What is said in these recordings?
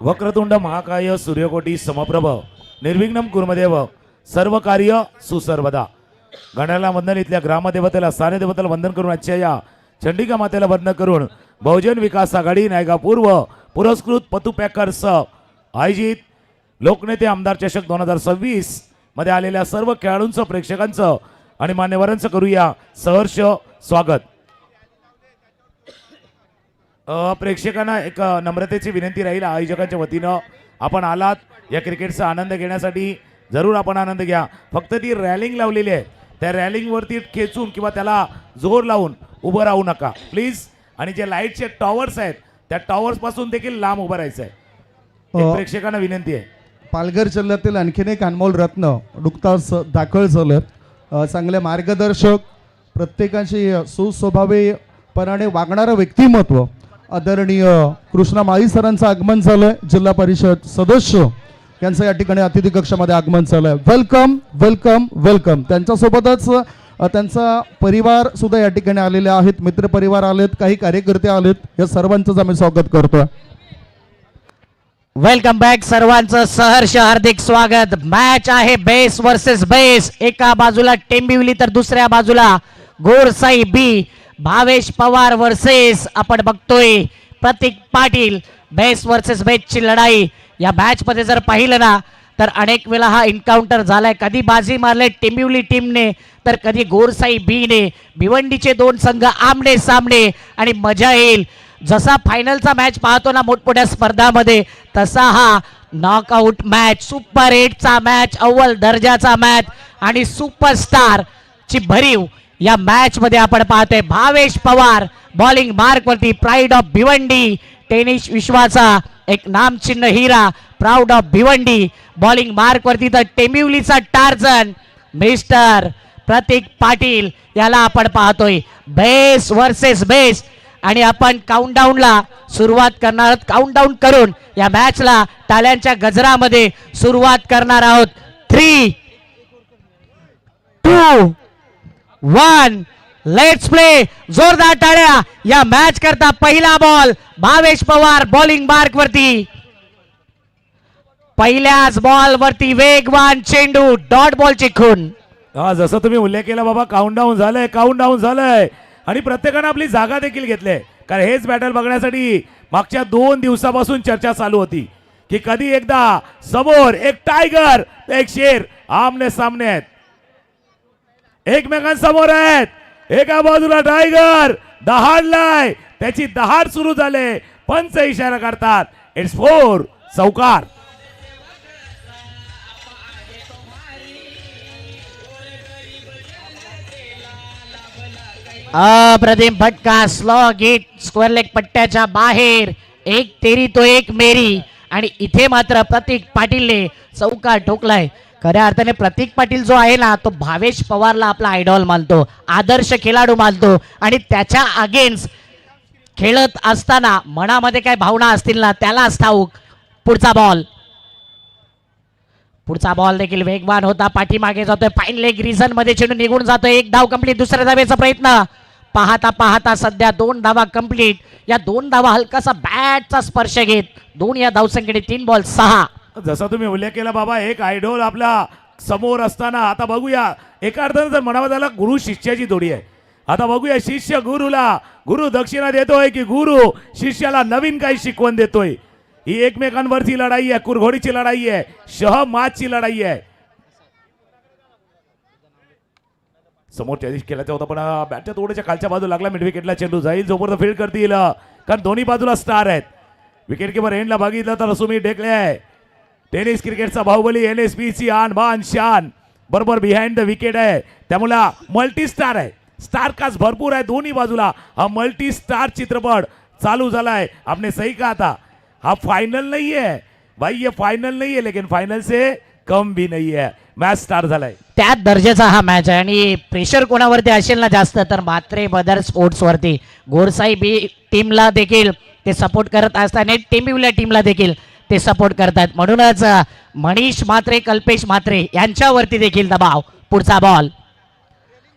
वक्रतुंड महाकाय सूर्यकोटी समप्रभ निर्विघ्नं कुर्मदेव सर्व कार्य सुसर्वदा. गणाला वंदन इथल्या ग्रामदेवतेला सारे देवतेला वंदन करून आजच्या या चंडिका मातेला वंदन करून बहुजन विकास आघाडी नायगा पूर्व पुरस्कृत पतू पॅकर्स आयोजित लोकनेते आमदार चषक 2026 मध्ये आलेल्या सर्व खेळाडूंचं प्रेक्षकांचं आणि मान्यवरांचं करूया सहर्ष स्वागत. प्रेक्षकांना एक नम्रतेची विनंती राहील, आयोजकांच्या वतीनं आपण आलात या क्रिकेटचा आनंद घेण्यासाठी, जरूर आपण आनंद घ्या. फक्त ती रॅलिंग लावलेली आहे, त्या रॅलिंगवरती खेचून किंवा त्याला जोर लावून उभं राहू नका प्लीज. आणि जे लाईटचे टॉवर्स आहेत त्या टॉवर्स पासून देखील लांब उभं राहायचं आहे. प्रेक्षकांना विनंती आहे. पालघर जिल्ह्यातील आणखीन एक अनमोल रत्न नुकताच दाखल झालं. चांगले मार्गदर्शक, प्रत्येकाशी सुस्वभावीपणाने वागणारं व्यक्तिमत्व आदरणीय कृष्णा माळी सरांचं आगमन झालंय. जिल्हा परिषद सदस्य यांचं या ठिकाणी अतिथी कक्षामध्ये आगमन झालंय. Welcome welcome welcome. त्यांच्यासोबतच त्यांचा परिवार सुद्धा या ठिकाणी आलेले आहेत, मित्र परिवार आलेत, काही कार्यकर्ते आलेत. या सर्वांचं आम्ही स्वागत करतोय. Welcome back. सर्वांचं सहर्ष हार्दिक स्वागत. मॅच आहे बेस वर्सेस बेस. एका बाजूला टेंबिवली तर दुसऱ्या बाजूला गोरसाई बी. भावेश पवार वर्सेस आपण बघतोय प्रतीक पाटील. बेस वर्सेस बेस ची लढाई. या मॅच मध्ये जर पाहिलं ना तर अनेक वेळा हा एन्काउंटर झालाय. कधी बाजी मारले टेंबिवली टीमने तर कधी गोरसाई बी ने. भिवंडीचे दोन संघ आमने सामने आणि मजा येईल. जसा फायनलचा मॅच पाहतो ना मोठमोठ्या स्पर्धामध्ये, तसा हा नॉकआउट मॅच, सुपर 8चा मॅच, अव्वल दर्जाचा मॅच आणि सुपरस्टार ची भरीव या मॅच मध्ये आपण पाहतोय. भावेश पवार बॉलिंग मार्क वरती, प्राईड ऑफ भिवंडी, टेनिस विश्वाचा एक नामचिन्ह हिरा, proud of Bhiwandi. Bowling mark वरती तर टेंबिवलीचा टार्झन मिस्टर प्रतीक पाटील याला आपण पाहतोय. बेस वर्सेस बेस आणि आपण काउंटडाऊनला सुरुवात करणार आहोत. काउंटडाऊन करून या मॅचला टाळ्यांच्या गजरामध्ये सुरुवात करणार आहोत. 3, 2, 1 लेट्स प्ले. जोरदार टाळ्या या मॅच करता. पहिला ball Bhavesh Pawar bowling mark वरती. पहिल्याच बॉल वरती वेगवान चेंडू, डॉट बॉलची खून. जसं तुम्ही उल्लेख केला बाबा, काउंटडाऊन झालंय, काउंटडाऊन झालंय आणि प्रत्येकानं आपली जागा देखील घेतली. कारण हेच बॅटल बघण्यासाठी मागच्या 2 दिवसापासून चर्चा चालू होती की कधी एकदा समोर एक टायगर एक शेर आमने सामने आहेत, एकमेकांसमोर आहेत. एका बाजूला टायगर दहाडलाय, त्याची दहाड सुरू झाले, पंच इशारा करतात इट्स 4 चौकार. अप्रतिम फटका, स्लो गेट, स्क्वेअर लेग पट्ट्याच्या बाहेर. एक तेरी तो एक मेरी. आणि इथे मात्र प्रतीक पाटीलने चौकार ठोकलाय. खऱ्या अर्थाने प्रतीक पाटील जो आहे ना, तो भावेश पवारला आपला आयडॉल मानतो, आदर्श खेळाडू मानतो आणि त्याच्या अगेन्स्ट खेळत असताना मनामध्ये काय भावना असतील ना त्यालाच ठाऊक. पुढचा बॉल देखील वेगवान होता, पाठीमागे जातोय, फाईन लेग रिझन मध्ये चेंडू निघून जातोय. एक धाव कंप्लीट. दुसऱ्या धावेचा प्रयत्न. पाहता पाहता सध्या 2 धावा कंप्लीट. या 2 धावा हलकासा बॅटचा स्पर्श घेत 2 या धावसंख्येने 3 बॉल 6. जसा तुम्ही उल्लेख केला बाबा, एक आयडॉल आपला समोर असताना आता बघूया एका अर्थानं जर म्हणावं झालं गुरु शिष्याची जोडी आहे. आता बघूया शिष्य गुरुला गुरु दक्षिणा देतोय की गुरु शिष्याला नवीन काही शिकवण देतोय. ही एकमेकांवरची लढाई आहे, कुरघोडीची लढाई आहे, शहमाजची लढाई आहे. समोर चॅलेंज केल्याचा होता पण बॅटच्या थोड्याच्या खालच्या बाजूला लागला. मिड विकेटला चेंडू जाईल, जोपर्यंत फील्ड करतील कारण दोन्ही बाजूला स्टार आहेत. विकेट किपर एंडला बघितलं तर सुमित ढेकळे आहे, टेनिस क्रिकेटचा बाहुबली, NSPची आन बान शान, बरोबर बिहाइंड द विकेट आहे. त्यामुळे मल्टी स्टार आहे, स्टार कास्ट भरपूर आहे दोन्ही बाजूला. हा मल्टी स्टार चित्रपट चालू झालाय. आपने सही कहा था, हा फाइनल नहीं है भाई, ये फाइनल नहीं है लेकिन फाइनल से कम भी नहीं है. मॅच स्टार्ट झालाय. त्याच दर्जाचा हा मॅच आहे आणि प्रेशर कोणावरती असेल ना जास्त तर मात्रे बदर स्पोर्ट्स वरती. गोरसाई बी टीमला देखील ते सपोर्ट करत असताना टेंबिवली टीमला देखील ते सपोर्ट करतात. म्हणूनच मनीष मात्रे, कल्पेश मात्रे यांच्यावरती देखील दबाव. पुढचा बॉल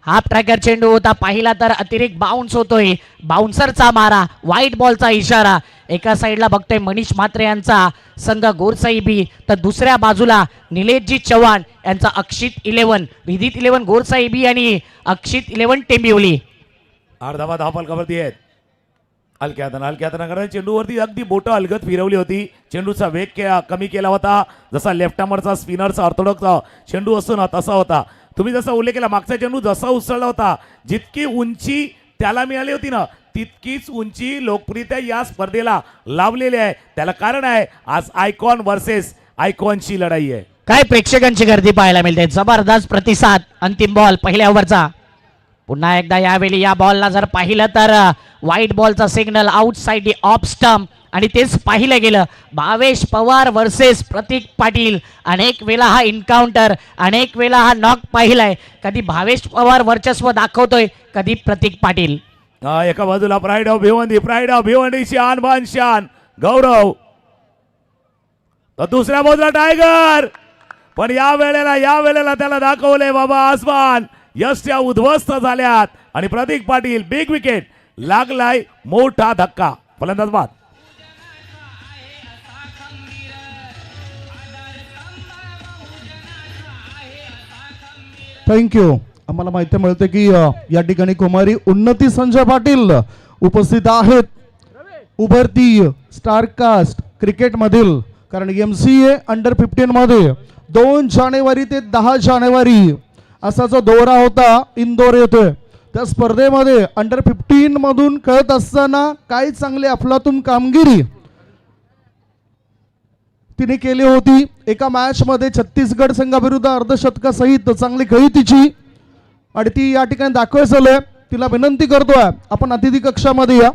हाफ ट्रॅकर चेंडू होता पाहिला तर अतिरिक्त बाउन्स होतोय, बाउन्सरचा मारा, व्हाईट बॉलचा इशारा. एका साईडला बघतोय मनीष म्हात्रे यांचा संघ गोरसाई बी, तर दुसऱ्या बाजूला निलेशजी चव्हाण यांचा अक्षित 11, विदित 11 गोरसाई बी आणि अक्षित 11 टेंबिवली. अर्धा धाव फलकावरती आहेत. हलक्या हातानं कारण चेंडूवरती अगदी बोटं अलगद फिरवली होती. चेंडूचा वेग कमी केला होता. जसा लेफ्ट आर्मरचा स्पिनरचा ऑर्थोडॉक्स चेंडू असतो ना तसा होता. तुम्ही जसा उल्लेख केला मागचा चेंडू जसा उसळला होता, जितकी उंची त्याला मिळाली होती ना तितकीच उंची लोकप्रियता या स्पर्धेला लाभलेली आहे. त्याला कारण आहे आज आयकॉन वर्सेस आयकॉनची लढाई आहे. काय प्रेक्षकांची गर्दी पाहायला मिळते, जबरदस्त प्रतिसाद. अंतिम बॉल पहिल्या ओव्हरचा. पुन्हा एकदा यावेळी या बॉलला जर पाहिलं तर व्हाईट बॉलचा सिग्नल आउटसाइड ऑफ स्टंप आणि तेच पाहिलं गेलं. भावेश पवार वर्सेस प्रतीक पाटील. अनेक वेळा हा एन्काउंटर, अनेक वेळा हा नॉक पाहिलाय. कधी भावेश पवार वर्चस्व दाखवतोय, कधी प्रतीक पाटील. एका बाजूला प्राईड ऑफ भिवंडी शान बान शान गौरव, तर दुसऱ्या बाजूला टायगर. पण या वेळेला त्याला दाखवले बाबा आसमान. यष्ट्या उद्ध्वस्त झाल्यात आणि प्रतीक पाटील बिग विकेट. लागलाय मोठा धक्का. फलंदाज बाद. थँक्यू. आम्हाला माहिती मिळते की या ठिकाणी कुमारी उन्नती संजय पाटील उपस्थित आहेत. उभरती स्टारकास्ट क्रिकेटमधील, कारण MCA अंडर 15 मध्ये 2 जानेवारी ते 10 जानेवारी असा जो दौरा होता इंदोर येतोय, त्या स्पर्धेमध्ये अंडर 15 मधून खेळत असताना काही चांगली अफलातून कामगिरी तिने केली होती. एका मॅच मध्ये छत्तीसगड संघाविरुद्ध अर्धशतकासहित चांगली खेळी तिची, आणि ती या ठिकाणी दाखल झाली. तिला विनंती करतोय आपण अतिथी कक्षामध्ये या.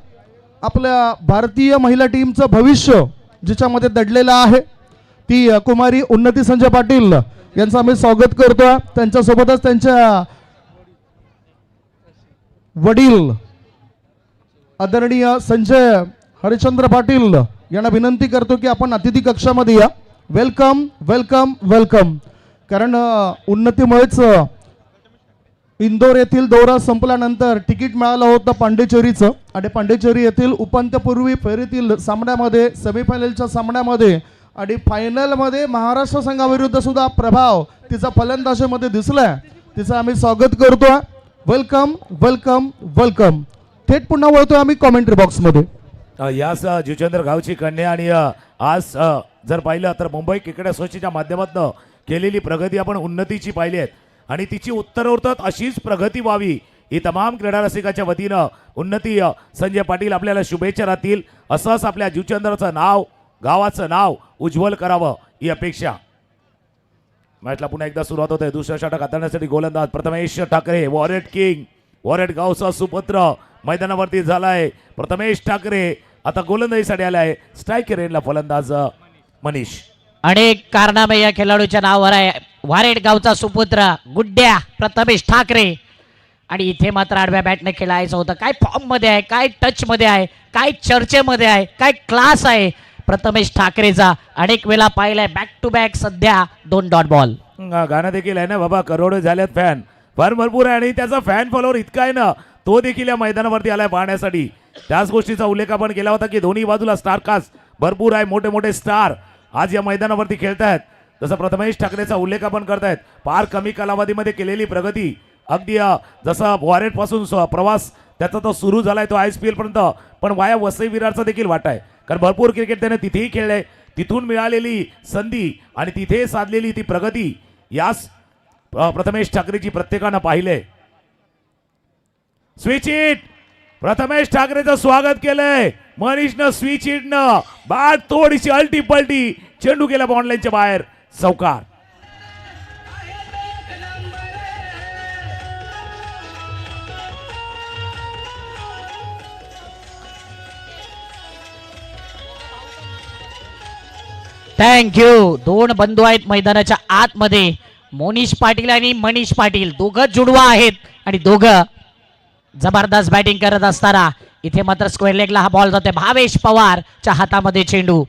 आपल्या भारतीय महिला टीमचं भविष्य जिच्यामध्ये दडलेलं आहे ती कुमारी उन्नती संजय पाटील यांचं आम्ही स्वागत करतोय. त्यांच्यासोबतच त्यांच्या वडील आदरणीय संजय हरिश्चंद्र पाटील यांना विनंती करतो की आपण अतिथी कक्षामध्ये या. Welcome welcome welcome. कारण उन्नतीमुळेच इंदोर येथील दौरा संपल्यानंतर तिकीट मिळालं होतं पांडिचेरीचं, आणि पांडिचेरी येथील उपांत्यपूर्वी फेरीतील सामन्यामध्ये, सेमीफायनलच्या सामन्यामध्ये आणि फायनलमध्ये महाराष्ट्र संघाविरुद्ध सुद्धा प्रभाव तिचा फलंदाजीमध्ये दिसलाय. तिचं आम्ही स्वागत करतोय. Welcome welcome welcome. थेट पुन्हा वळतोय आम्ही कॉमेंट्री बॉक्समध्ये. यास जुचंद्र गावची कन्या, आणि आज जर पाहिलं तर मुंबई क्रिकेट असोसिएशनच्या माध्यमातून केलेली प्रगती आपण उन्नतीची पाहिली आहे, आणि तिची उत्तरोत्तर अशीच प्रगती व्हावी ही तमाम क्रीडा रसिकाच्या वतीनं उन्नती संजय पाटील आपल्याला शुभेच्छा राहतील. असंच आपल्या जुचंद्रचं नाव, गावाचं नाव उज्ज्वल करावं ही अपेक्षा. मॅचला पुन्हा एकदा सुरुवात होते. दुसऱ्या षटक हाताळण्यासाठी गोलंदाज प्रथमेश ठाकरे, वॉरेट किंग, वॉरेट गावचा सुपुत्र मैदानावरती झालाय. प्रथमेश ठाकरे आता गोलंदाजीसाठी आलाय. स्ट्राईक रेनला फलंदाज मनीष. अनेक कारनामे या खेळाडूच्या नावावर आहे. वारेड गावचा सुपुत्र गुड्ड्या प्रथमेश ठाकरे, आणि इथे मात्र आडव्या बॅटने खेळायचं होतं. काय फॉर्म मध्ये आहे, काय टच मध्ये आहे, काय चर्चेमध्ये आहे, काय क्लास आहे प्रथमेश ठाकरेचा. अनेक वेळा पाहिलाय बॅक टू बॅक सध्या 2 डॉट बॉल. गाणं देखील आहे ना बाबा, करोड झाल्यात फॅन, फार भरपूर आहे, आणि त्याचा फॅन फॉलोअर इतका आहे ना, तो देखील या मैदानावरती आलाय पाहण्यासाठी. त्याच गोष्टीचा उल्लेख आपण केला होता की दोन्ही बाजूला स्टार कास्ट भरपूर आहे, मोठे मोठे स्टार आज या मैदानावरती खेळतायत. जसं प्रथमेश ठाकरेचा उल्लेख आपण करतायत, फार कमी कालावधीमध्ये केलेली प्रगती. अगदी जसं वॉरेट पासून प्रवास त्याचा तो सुरू झालाय तो ISPL पर्यंत, पण वाया वसई विरारचा देखील वाटा आहे. कारण भरपूर क्रिकेट त्याने तिथेही खेळले, तिथून मिळालेली संधी आणि तिथे साधलेली ती प्रगती यास प्रथमेश ठाकरेची प्रत्येकानं पाहिले. स्विच हिट, प्रथमेश ठाकरेचं स्वागत केलंय मनीषनं. स्विच हिटनं बॅट थोडीशी अलटी पलटी, चेंडू गेला बॉन्डलाईनच्या बाहेर, चौकार. थँक्यू. 2 बंधू आहेत मैदानाच्या आतमध्ये, मोनिश पाटील आणि मनीष पाटील. दोघं जुडवा आहेत आणि दोघं जबरदस्त बॅटिंग करत असताना इथे मात्र स्क्वेअर लेगला हा बॉल जातोय. भावेश पवारच्या हातामध्ये चेंडू.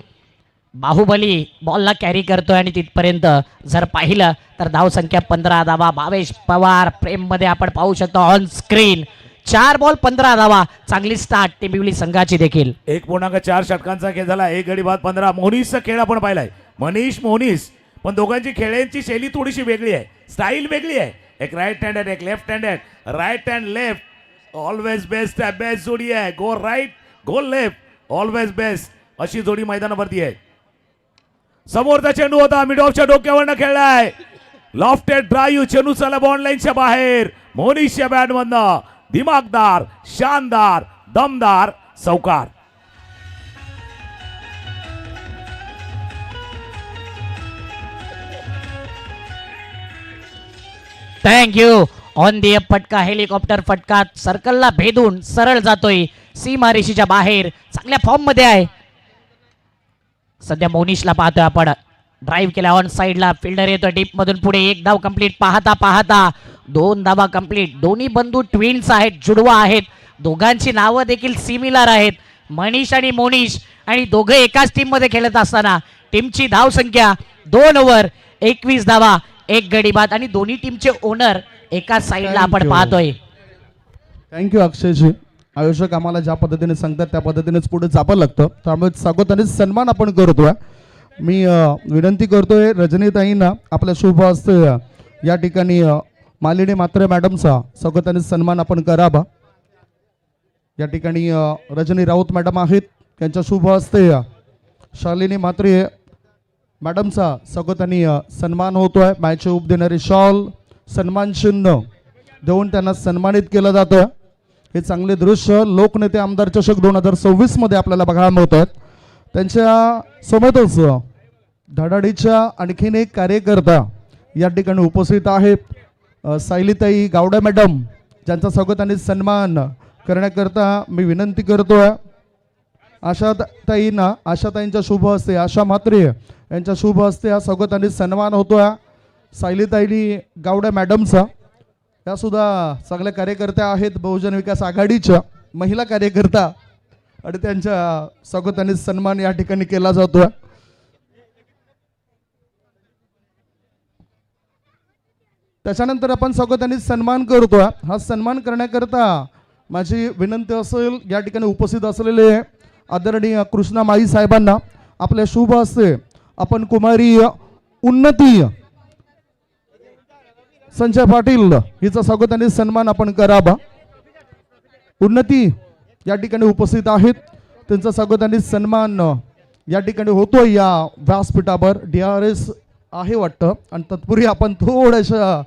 बाहुबली बॉलला कॅरी करतोय आणि तिथपर्यंत जर पाहिलं तर धाव संख्या 15 धावा. भावेश पवार प्रेम मध्ये आपण पाहू शकतो ऑन स्क्रीन. 4 बॉल 15 धावा. चांगली स्टार्ट टेंबिवली संघाची देखील. 1.4 षटकांचा खेळ झाला. एक गडी बाद 15. मोनिशचा खेळ आपण पाहिलाय. मोनिश पण दोघांची खेळांची शैली थोडीशी वेगळी आहे. स्टाईल वेगळी आहे. एक राईट हँडेड एक left handed. Right hand left always best आहे. बेस्ट जोडी आहे. Go right go left always best अशी जोडी मैदानावरती आहे. समोरचा चेंडू होता मिड ऑफच्या डोक्यावरनं खेळलाय. लॉफ्टेड ड्राईव्ह चेंडू चला बॉन्ड लाईनच्या बाहेर. मोनिशच्या बॅटमधनं दिमागदार शानदार दमदार चौकार. थँक्यू. ऑन दी अप फटका हेलिकॉप्टर फटका सर्कलला भेदून सरळ जातोय सीमारेषेच्या बाहेर. चांगल्या फॉर्म मध्ये आहे सध्या. मोनिशला पाहतोय आपण. ड्राईव्ह केला ऑन साइडला. फिल्डर येतोय डीप मधून पुढे. एक धाव कंप्लीट. पाहता 2 धावा कंप्लीट. दोन्ही बंधू ट्विन्स आहेत. जुडवा आहेत. दोघांची नावं देखील सिमिलर आहेत. मनीष आणि मोनिश आणि दोघे एकाच टीम मध्ये खेळत असताना टीमची धाव संख्या 2 ओव्हर 21 धावा 1 गडी बाद आणि दोन्ही टीमचे ओनर एकाच साइडला आपण Thank you. पाहतोय. थँक्यू अक्षयजी. आयोजक आम्हाला ज्या पद्धतीने सांगतात त्या पद्धतीनेच पुढे जावं लागतं. त्यामुळे स्वागत आणि सन्मान आपण करतोय. मी विनंती करतोय रजनीताईंना आपल्या शुभ हस्ते या ठिकाणी मालिनी म्हात्रे मॅडमचा स्वागत आणि सन्मान आपण करावा. या ठिकाणी रजनी राऊत मॅडम आहेत. त्यांच्या शुभ हस्ते शालिनी म्हात्रे मॅडमचा स्वागत आणि सन्मान होतोय. मॅच उप देणारी शॉल सन्मान चिन्ह देऊन त्यांना सन्मानित केलं जातं. हे चांगले दृश्य लोकनेते आमदार चषक 2026 मध्ये आपल्याला बघायला मिळत आहेत. त्यांच्या सोबतच धडाडीच्या आणखीन एक कार्यकर्ता या ठिकाणी उपस्थित आहेत. सायलीताई गावडे मॅडम ज्यांचा स्वागत आणि सन्मान करण्याकरता मी विनंती करतोय. आशाताईंच्या शुभ हस्ते आशा म्हात्रे यांच्या शुभ हस्ते हा स्वागत आणि सन्मान होतोय. सायलीताई गावडे मॅडमचा या सुद्धा चांगल्या कार्यकर्त्या आहेत. बहुजन विकास आघाडीच्या महिला कार्यकर्ता आणि त्यांच्या स्वागत आणि सन्मान या ठिकाणी केला जातोय. त्याच्यानंतर आपण स्वागत आणि सन्मान करतोय. हा सन्मान करण्याकरता माझी विनंती असेल या ठिकाणी उपस्थित असलेले आदरणीय कृष्णा माई साहेबांना आपल्या शुभ हस्ते आपण कुमारी उन्नती संजय पाटील हिचा स्वागत आणि सन्मान आपण करावा. उन्नती या ठिकाणी उपस्थित आहेत. त्यांचा स्वागत आणि सन्मान या ठिकाणी होतोय या व्यासपीठावर. DRS आहे वाटतं आणि तत्पूर्वी आपण थोड्याशा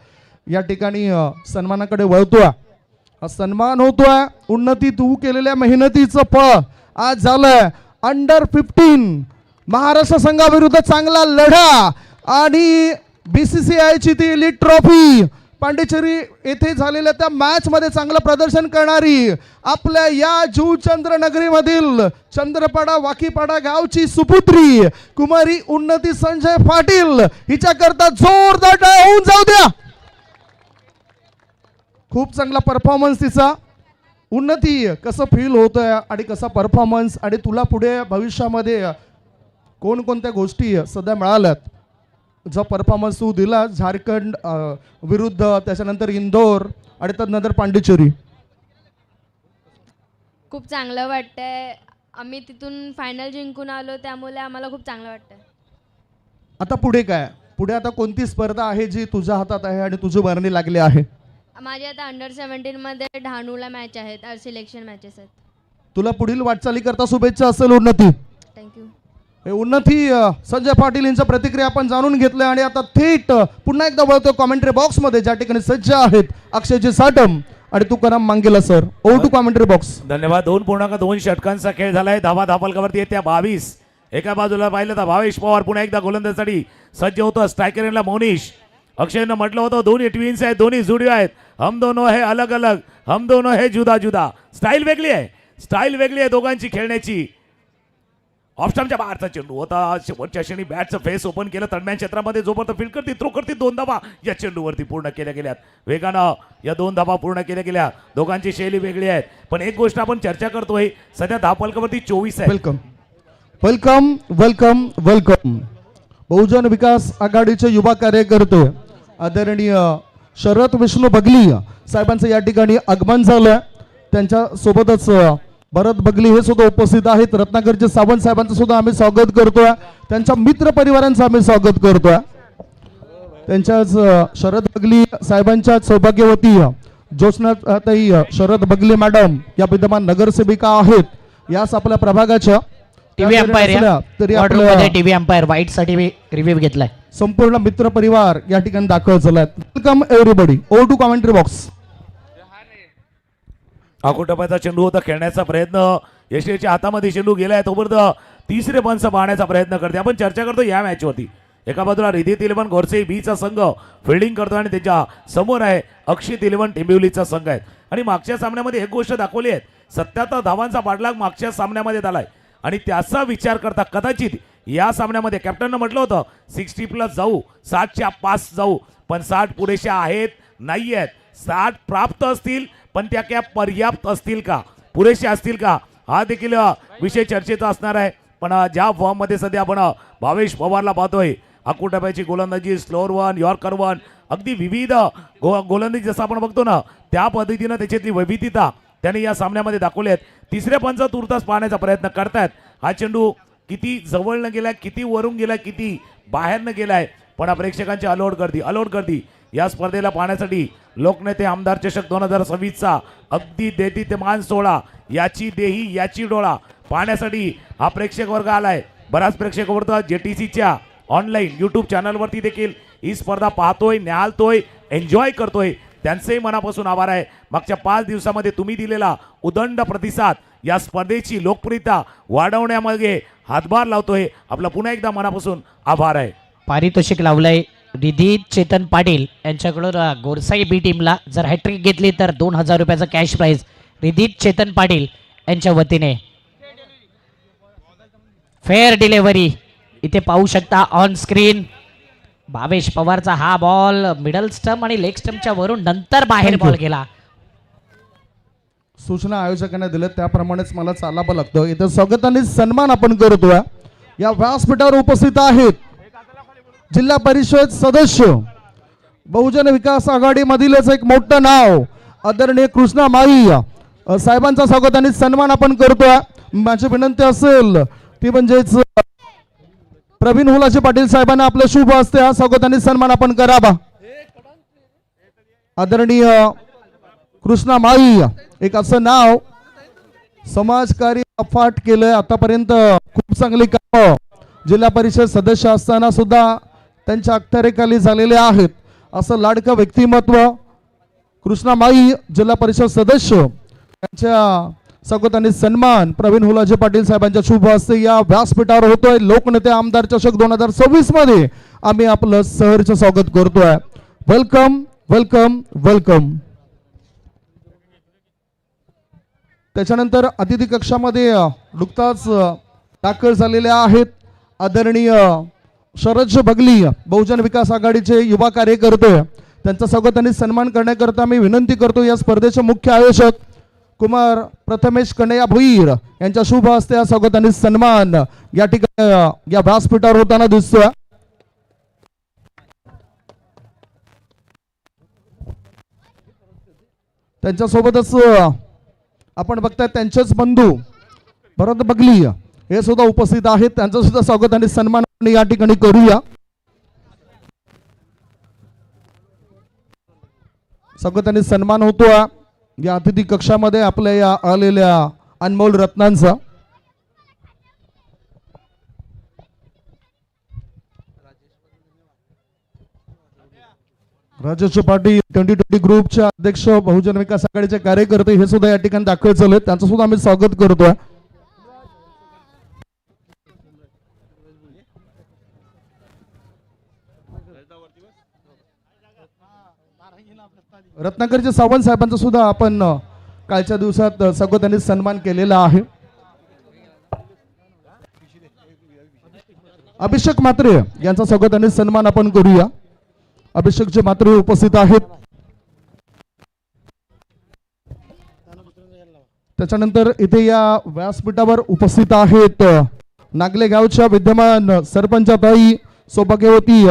या ठिकाणी सन्मानाकडे वळतोय. हा सन्मान होतोय. उन्नती तू केलेल्या मेहनतीचं फळ आज झालंय. अंडर 15 महाराष्ट्र संघाविरुद्ध चांगला लढा आणि BCCI ची ती लीड ट्रॉफी पांडिचेरी येथे झालेल्या त्या मॅच मध्ये चांगलं प्रदर्शन करणारी आपल्या या जुचंद्र नगरीमधील चंद्रपाडा वाकीपाडा गावची सुपुत्री कुमारी उन्नती संजय पाटील हिच्याकरता जोरदार टाळ्या होऊन जाऊ द्या. खूप चांगला परफॉर्मन्स तिचा. उन्नती कसं फील होतंय आणि कसा परफॉर्मन्स आणि तुला पुढे भविष्यामध्ये कोणकोणत्या गोष्टी सध्या मिळाल्यात. जो परफॉर्मन्स तू दिला झारखंड विरुद्ध त्याच्यानंतर इंदोर आणि त्यानंतर पांडिचेरी. खूप चांगलं वाटतंय. आम्ही तिथून फायनल जिंकून आलो त्यामुळे आम्हाला खूप चांगलं वाटतंय. आता पुढे काय? पुढे आता कोणती स्पर्धा आहे जी तुझ्या हातात आहे आणि तुझी वर्णी लागली आहे? माझी आता अंडर 17 मध्ये डहाणूला मॅच आहेत. सिलेक्शन मॅचेस आहेत. तुला पुढील वाटचाली करता शुभेच्छा असेल उन्नती. थँक्यू. हे उन्नती संजय पाटील यांच्या प्रतिक्रिया आपण जाणून घेतल्या आणि आता थेट पुन्हा एकदा वळतो कॉमेंट्री बॉक्स मध्ये ज्या ठिकाणी सज्ज आहेत अक्षयजी साटम आणि तुकाराम मांगेला sir. Over to commentary box. धन्यवाद. 2.2 षटकांचा खेळ झालाय. धावा धापलकावरती येत्या 22. एका बाजूला पाहिलं तर भावेश पवार पुन्हा एकदा गोलंदाजीसाठी सज्ज होतो. स्ट्रायकरला मोनिश. अक्षयनं म्हटलं होतं दोन्ही ट्विन्स आहेत. दोन्ही जुडिओ आहेत. हम दोनों है अलग अलग हम दोनों है जुदा जुदा. स्टाईल वेगळी आहे. स्टाईल वेगळी आहे दोघांची खेळण्याची. ऑफस्टॉपच्या बाहेरचा चेंडू होता. शेवटच्या क्षणी बॅटचं फेस ओपन केलं. तडम्यान क्षेत्रामध्ये जोपर्यंत फील्ड करते थ्रो करते. 2 धावा या चेंडूवरती पूर्ण केल्या गेल्यात. वेगानं या 2 धावा पूर्ण केल्या गेल्या. दोघांची शैली वेगळी आहे. पण एक गोष्ट आपण चर्चा करतोय सध्या धापलकावरती 24 आहे. Welcome. Welcome welcome welcome. Bahujan Vikas आघाडीचे युवा कार्यकर्ते आदरणीय शरद विष्णू बगली साहेबांचं या ठिकाणी आगमन झालं. त्यांच्या सोबतच भरत बगली हे सुद्धा उपस्थित आहेत. रत्नागिरीचे सावंत साहेबांचं सुद्धा आम्ही स्वागत करतोय. त्यांच्या मित्र परिवारांचं आम्ही स्वागत करतोय. त्यांच्याच शरद बगली साहेबांच्या सौभाग्यवती ज्योत्स्नाताई शरद बगली मॅडम या विद्यमान नगरसेविका आहेत. याच आपल्या प्रभागाच्या टीव्ही अंपायर तरी मध्ये टीव्ही अंपायर वाईट साठी रिव्ह्यू घेतलाय. संपूर्ण मित्र परिवार या ठिकाणी दाखल झालाय. Welcome everybody. Over to commentary box. आकुटप्याचा चेंडू होता, खेळण्याचा प्रयत्न यशच्या हातामध्ये चेंडू गेलाय. तोपर्यंत तिसरे पंच पाहण्याचा प्रयत्न करते. आपण चर्चा करतो या मॅचवरती. एका बाजूला रिधित इलेव्हन गोरसे बीचा संघ फिल्डिंग करतो आणि त्याच्या समोर आहे अक्षित इलेव्हन टेंबिवलीचा संघ आहे. आणि मागच्या सामन्यामध्ये एक गोष्ट दाखवली आहे, 77 धावांचा पाठलाग मागच्या सामन्यामध्ये झालाय. आणि त्याचा विचार करता कदाचित या सामन्यामध्ये कॅप्टननं म्हटलं होतं 60+ जाऊ, 60च्या 5 जाऊ, पण 60 पुरेशा आहेत नाही आहेत. 60 प्राप्त असतील पण त्या क्या पर्याप्त असतील का, पुरेशा असतील का, हा देखील विषय चर्चेचा असणार आहे. पण ज्या फॉर्ममध्ये सध्या आपण भावेश पवारला पाहतोय, आकुटप्याची गोलंदाजी, स्लोअर वन, यॉर्कर वन, अगदी विविध गोलंदाजी जसं आपण बघतो ना त्या पद्धतीनं त्याच्यातली वैविध्यता त्याने या सामन्यामध्ये दाखवले आहेत. तिसऱ्या पंच तुर्तास पाहण्याचा प्रयत्न करतायत. हा चेंडू किती जवळनं गेलाय, किती वरून गेलाय, किती बाहेरनं गेलाय, पण प्रेक्षकांची अलोट गर्दी या स्पर्धेला पाहण्यासाठी लोकनेते आमदार चषक 2026चा अगदी दैदिप्यमान सोहळा, याची देही याची डोळा पाहण्यासाठी हा प्रेक्षक वर्ग आलाय. बराच प्रेक्षक वर्ग JTCच्या ऑनलाईन यूट्यूब चॅनलवरती देखील ही स्पर्धा पाहतोय, न्याहाळतोय, एन्जॉय करतोय. त्यांचेही मनापासून आभार आहे. मागच्या 5 दिवसामध्ये तुम्ही दिलेला उदंड प्रतिसाद या स्पर्धेची लोकप्रियता वाढवण्यामध्ये हातभार लावतोय. आपला पुन्हा एकदा मनापासून आभार आहे. पारितोषिक लावलंय रिधित चेतन पाटील यांच्याकडून गोरसाई बी टीमला. जर हॅट्रिक घेतली तर 2000 रुपयाचा कॅश प्राइज रिधित चेतन पाटील यांच्या वतीने. फेअर डिलेव्हरी इथे पाहू शकता ऑन स्क्रीन. भावेश पवारचा हा बॉल मिडल स्टंप आणि लेग स्टंपच्या वरून नंतर बाहेर बॉल गेला. सूचना आयोजकांना दिल्या त्याप्रमाणेच मला चालावं लागतं. इथं स्वागताने सन्मान आपण करतोय. या व्यासपीठावर उपस्थित आहेत जिल्हा परिषद सदस्य, बहुजन विकास आघाडी मधीलच एक मोठं नाव आदरणीय कृष्णा माई साहेबांचा स्वागताने सन्मान आपण करतोय. माझी विनंती असेल ती म्हणजेच प्रवीण हुलाचे पाटील साहेबांना आपलं शुभ हस्ते हा स्वागताने सन्मान आपण करावा. आदरणीय कृष्णा माई एक असं नाव समाजकार्य अफाट केलंय आतापर्यंत. खूप चांगली कामं जिल्हा परिषद सदस्य असताना सुद्धा त्यांच्या अखत्यारीखाली झालेले आहेत. असं लाडकं व्यक्तिमत्व कृष्णा माई जिल्हा परिषद सदस्य यांच्या स्वागताने सन्मान प्रवीण हुलाजे पाटील साहेबांच्या शुभ हस्ते या व्यासपीठावर होतोय. लोकनेते आमदार चषक 2026 मध्ये आम्ही आपलं सहर्ष स्वागत करतोय. Welcome welcome welcome. त्याच्यानंतर अतिथी कक्षामध्ये नुकताच दाखल झालेले आहेत आदरणीय शरद बगली बहुजन विकास आघाडीचे युवा कार्यकर्ते. त्यांचा स्वागताने सन्मान करण्याकरता मी विनंती करतो या स्पर्धेचे मुख्य आयोजक कुमार प्रथमेश कन्हैया भुईर यांच्या शुभ हस्ते या स्वागताने सन्मान या ठिकाणी या व्यासपीठावर होताना दिसतोय. त्यांच्यासोबतच आपण बघताय त्यांचेच बंधू भरत बगली हे सुद्धा उपस्थित आहेत. त्यांचं सुद्धा स्वागत आणि सन्मान या ठिकाणी करूया. स्वागत आणि सन्मान होतो या अतिथी कक्षामध्ये आपल्या या आलेल्या अनमोल रत्नांचा. राजेश पाटील 2020 ग्रुपचे अध्यक्ष बहुजन विकास आघाडीचे कार्यकर्ते हे सुद्धा या ठिकाणी दाखल झाले. त्यांचं सुद्धा आम्ही स्वागत करतोय. रत्नागिरीचे सावंत साहेबांचा सुद्धा आपण कालच्या दिवसात स्वागताने सन्मान केलेला आहे. अभिषेक म्हात्रे यांचा स्वागताने सन्मान आपण करूया. अभिषेकचे म्हात्रे उपस्थित आहेत. त्याच्यानंतर इथे या व्यासपीठावर उपस्थित आहेत नागले गावच्या विद्यमान सरपंचाताई सौभाग्यवती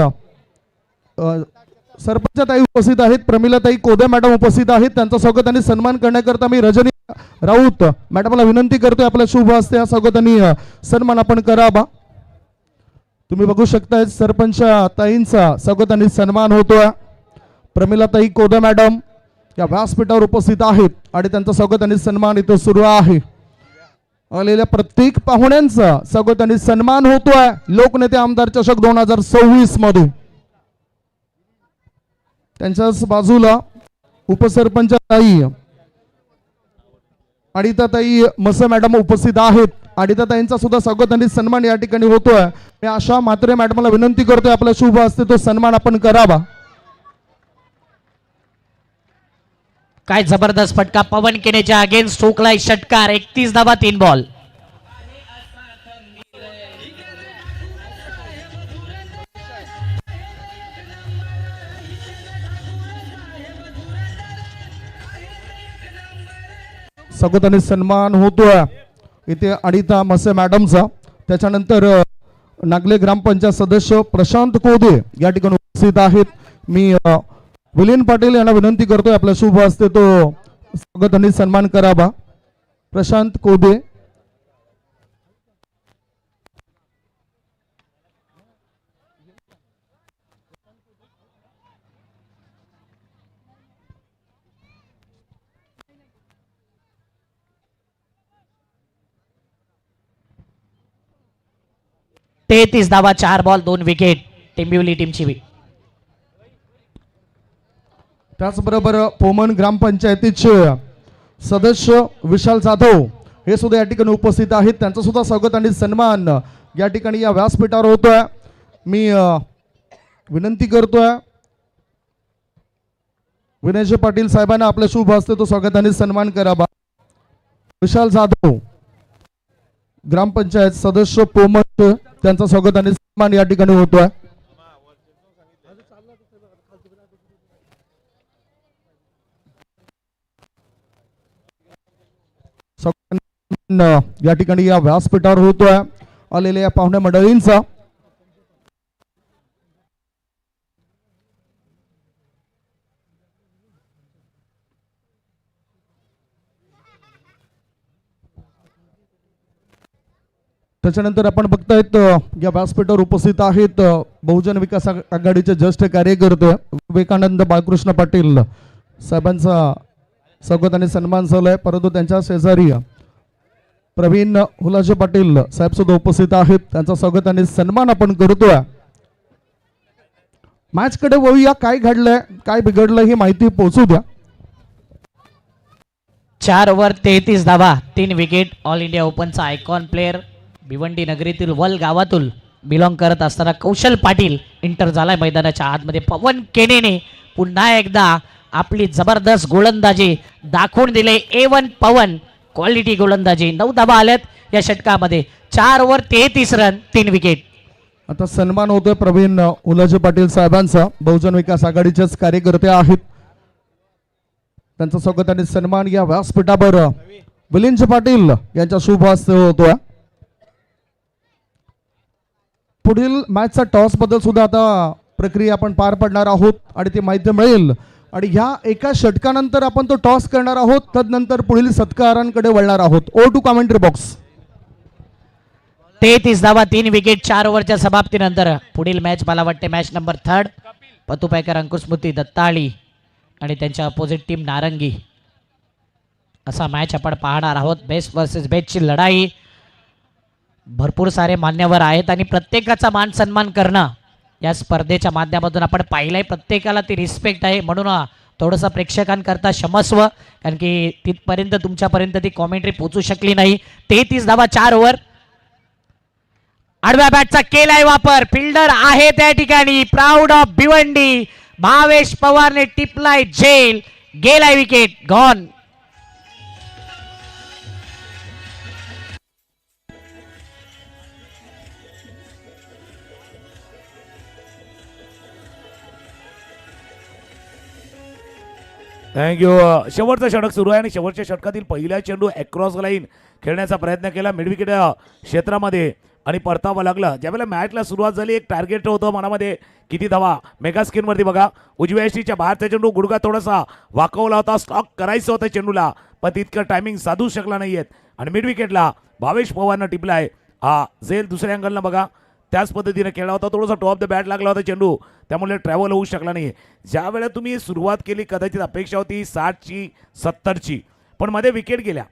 सरपंचाताई उपस्थित आहेत, प्रमिलाताई कोदे मॅडम उपस्थित आहेत, त्यांचं स्वागत आणि सन्मान करण्याकरता मी रजनी राऊत मॅडमला विनंती करतोय आपल्या शुभ हस्ते हा स्वागत आणि सन्मान आपण करावा. तुम्ही बघू शकताय सरपंच ताईंचा स्वागत आणि सन्मान होतोय. प्रमिलाताई कोदे मॅडम या व्यासपीठावर उपस्थित आहेत आणि त्यांचं स्वागत आणि सन्मान इथं सुरू आहे. आलेल्या प्रत्येक पाहुण्यांचा स्वागत आणि सन्मान होतोय लोकनेते आमदार चषक 2026 मध्ये. त्यांच्याच बाजूला उपसरपंच ताई अडिताताई मसे मॅडम उपस्थित आहेत. अडिताताईंचा सुद्धा स्वागत आणि सन्मान या ठिकाणी होतोय. मी आशा मात्रे मॅडमला विनंती करतोय आपल्या शुभ हस्ते तो सन्मान आपण करावा. काय जबरदस्त फटका पवन केनेच्या अगेन्स्ट ठोकलाय षटकार. 31 धावा 3 बॉल. स्वागत आणि सन्मान होतोय इथे अनिता मसे मॅडमचा. त्याच्यानंतर नागले ग्रामपंचायत सदस्य प्रशांत कोदे या ठिकाणी उपस्थित आहेत. मी विलीन पाटील यांना विनंती करतोय आपल्या शुभ हस्ते तो स्वागत आणि सन्मान करावा. प्रशांत कोदे. तेहतीस धावा 4 बॉल 2 विकेट टेंबिवली टीमची. त्याचबरोबर पोमन ग्रामपंचायतीचे सदस्य विशाल जाधव हे सुद्धा या ठिकाणी उपस्थित आहेत. त्यांचं सुद्धा स्वागत आणि सन्मान या ठिकाणी या व्यासपीठावर होतोय. मी विनंती करतोय विनयजी पाटील साहेबांना आपल्या शुभ हस्ते तो स्वागत आणि सन्मान करावा. विशाल जाधव ग्रामपंचायत सदस्य पोमन त्यांचा स्वागत आणि सन्मान या ठिकाणी होतोय. या ठिकाणी या व्यासपीठावर होतोय आलेल्या या पाहुण्या मंडळींचा. त्याच्यानंतर आपण बघतायत या व्यासपीठावर उपस्थित आहेत बहुजन विकास आघाडीचे ज्येष्ठ कार्यकर्ते विवेकानंद बाळकृष्ण पाटील साहेबांचा स्वागत आणि सन्मान झालाय. परंतु त्यांच्या शेजारी प्रवीण हुलाजे पाटील साहेब सुद्धा उपस्थित आहेत. त्यांचा स्वागत आणि सन्मान आपण करतोय. मॅच कडे वळूया. काय घडलंय काय बिघडलं ही माहिती पोहोचू द्या. 4 ओव्हर 33 धावा 3 विकेट. ऑल इंडिया ओपनचा आयकॉन प्लेअर भिवंडी नगरीतील वल गावातून बिलॉंग करत असताना कौशल पाटील इंटर झालाय मैदानाच्या आतमध्ये. पवन केनेने पुन्हा एकदा आपली जबरदस्त गोलंदाजी दाखवून दिले. A1 पवन क्वालिटी गोलंदाजी. 9 धावा आल्यात या षटकामध्ये. 4 ओव्हर 33 रन 3 विकेट. आता सन्मान होतोय प्रवीण हुलाजे पाटील साहेबांचा. बहुजन विकास आघाडीचेच कार्यकर्ते आहेत. त्यांचं स्वागत आणि सन्मान या व्यासपीठावर विलिंज पाटील यांच्या शुभ हस्ते होतोय. पुढील मॅचचा टॉस बद्दल सुद्धा आता प्रक्रिया आपण पार पडणार आहोत आणि ती माहिती मिळेल. आणि ह्या एका षटकानंतर आपण तो टॉस करणार आहोत. तदनंतर पुढील सत्कारांकडे वळणार आहोत. O two commentary box. 33 धावा 3 विकेट 4 ओव्हरच्या समाप्तीनंतर पुढील मॅच मला वाटते मॅच नंबर 3 पतुपायकर अंकुशमूर्ती दत्ताळी आणि त्यांच्या अपोजिट टीम नारंगी असा मॅच आपण पाहणार आहोत. बेस्ट वर्सेस बेस्टची लढाई. भरपूर सारे मान्यवर आहेत आणि प्रत्येकाचा मान सन्मान करणं या स्पर्धेच्या माध्यमातून आपण पाहिलंय. प्रत्येकाला ती रिस्पेक्ट आहे. म्हणून थोडंसं प्रेक्षकांकरता क्षमस्व, कारण की तिथपर्यंत तुमच्यापर्यंत ती कॉमेंट्री पोहोचू शकली नाही. 33 धावा 4 ओव्हर. आडव्या बॅटचा केलाय वापर. फिल्डर आहे त्या ठिकाणी. प्राऊड ऑफ भिवंडी भावेश पवारने टिपलाय झेल. गेलाय विकेट. गॉन. थँक्यू. शेवटचा षटक सुरू आहे आणि शेवटच्या षटकातील पहिला चेंडू अक्रॉस लाईन खेळण्याचा प्रयत्न केला मिडविकेट क्षेत्रामध्ये आणि परतावा लागला. ज्यावेळेला मॅचला सुरुवात झाली एक टार्गेट होतं मनामध्ये, किती धावा मेगा स्क्रीनवरती बघा. उजव्या यष्टीच्या बाहेरचा चेंडू गुडघा थोडासा वाकवला होता, स्टॉक करायचं होतं चेंडूला पण तितकं टायमिंग साधू शकला नाहीयेत आणि मिडविकेटला भावेश पवारनं टिपलाय. हा झेल दुसऱ्या अँगलनं बघा त्याच पद्धतीने खेळला होता, थोडासा टॉप द बॅट लागला होता चेंडू, त्यामुळे ट्रॅव्हल होऊ शकला नाही. ज्या वेळेला तुम्ही सुरुवात केली कदाचित अपेक्षा होती 60ची 70ची, पण मध्ये विकेट गेल्या.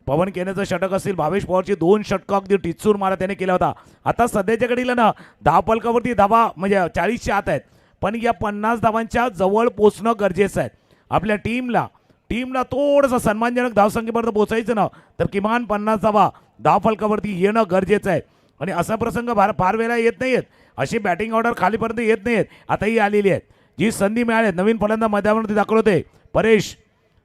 पवन केनेचं षटक असेल, भावेश पवारची 2 षटकं अगदी टिचूर मारा त्याने केला होता. आता सध्याच्या घडीला ना धावफलकावरती धावा म्हणजे 40च्या आत आहेत, पण या 50 धावांच्या जवळ पोचणं गरजेचं आहे. आपल्या टीमला थोडंसं सन्मानजनक धावसंख्येपर्यंत पोहोचायचं ना तर किमान 50 धावा धावफलकावरती येणं गरजेचं आहे. आणि असा प्रसंग फार वेळा येत नाहीयेत, अशी बॅटिंग ऑर्डर खालीपर्यंत येत नाहीयेत, आताही आलेली आहेत. जी संधी मिळाली नवीन फलंदाज मैदानावरती दाखल होते, परेश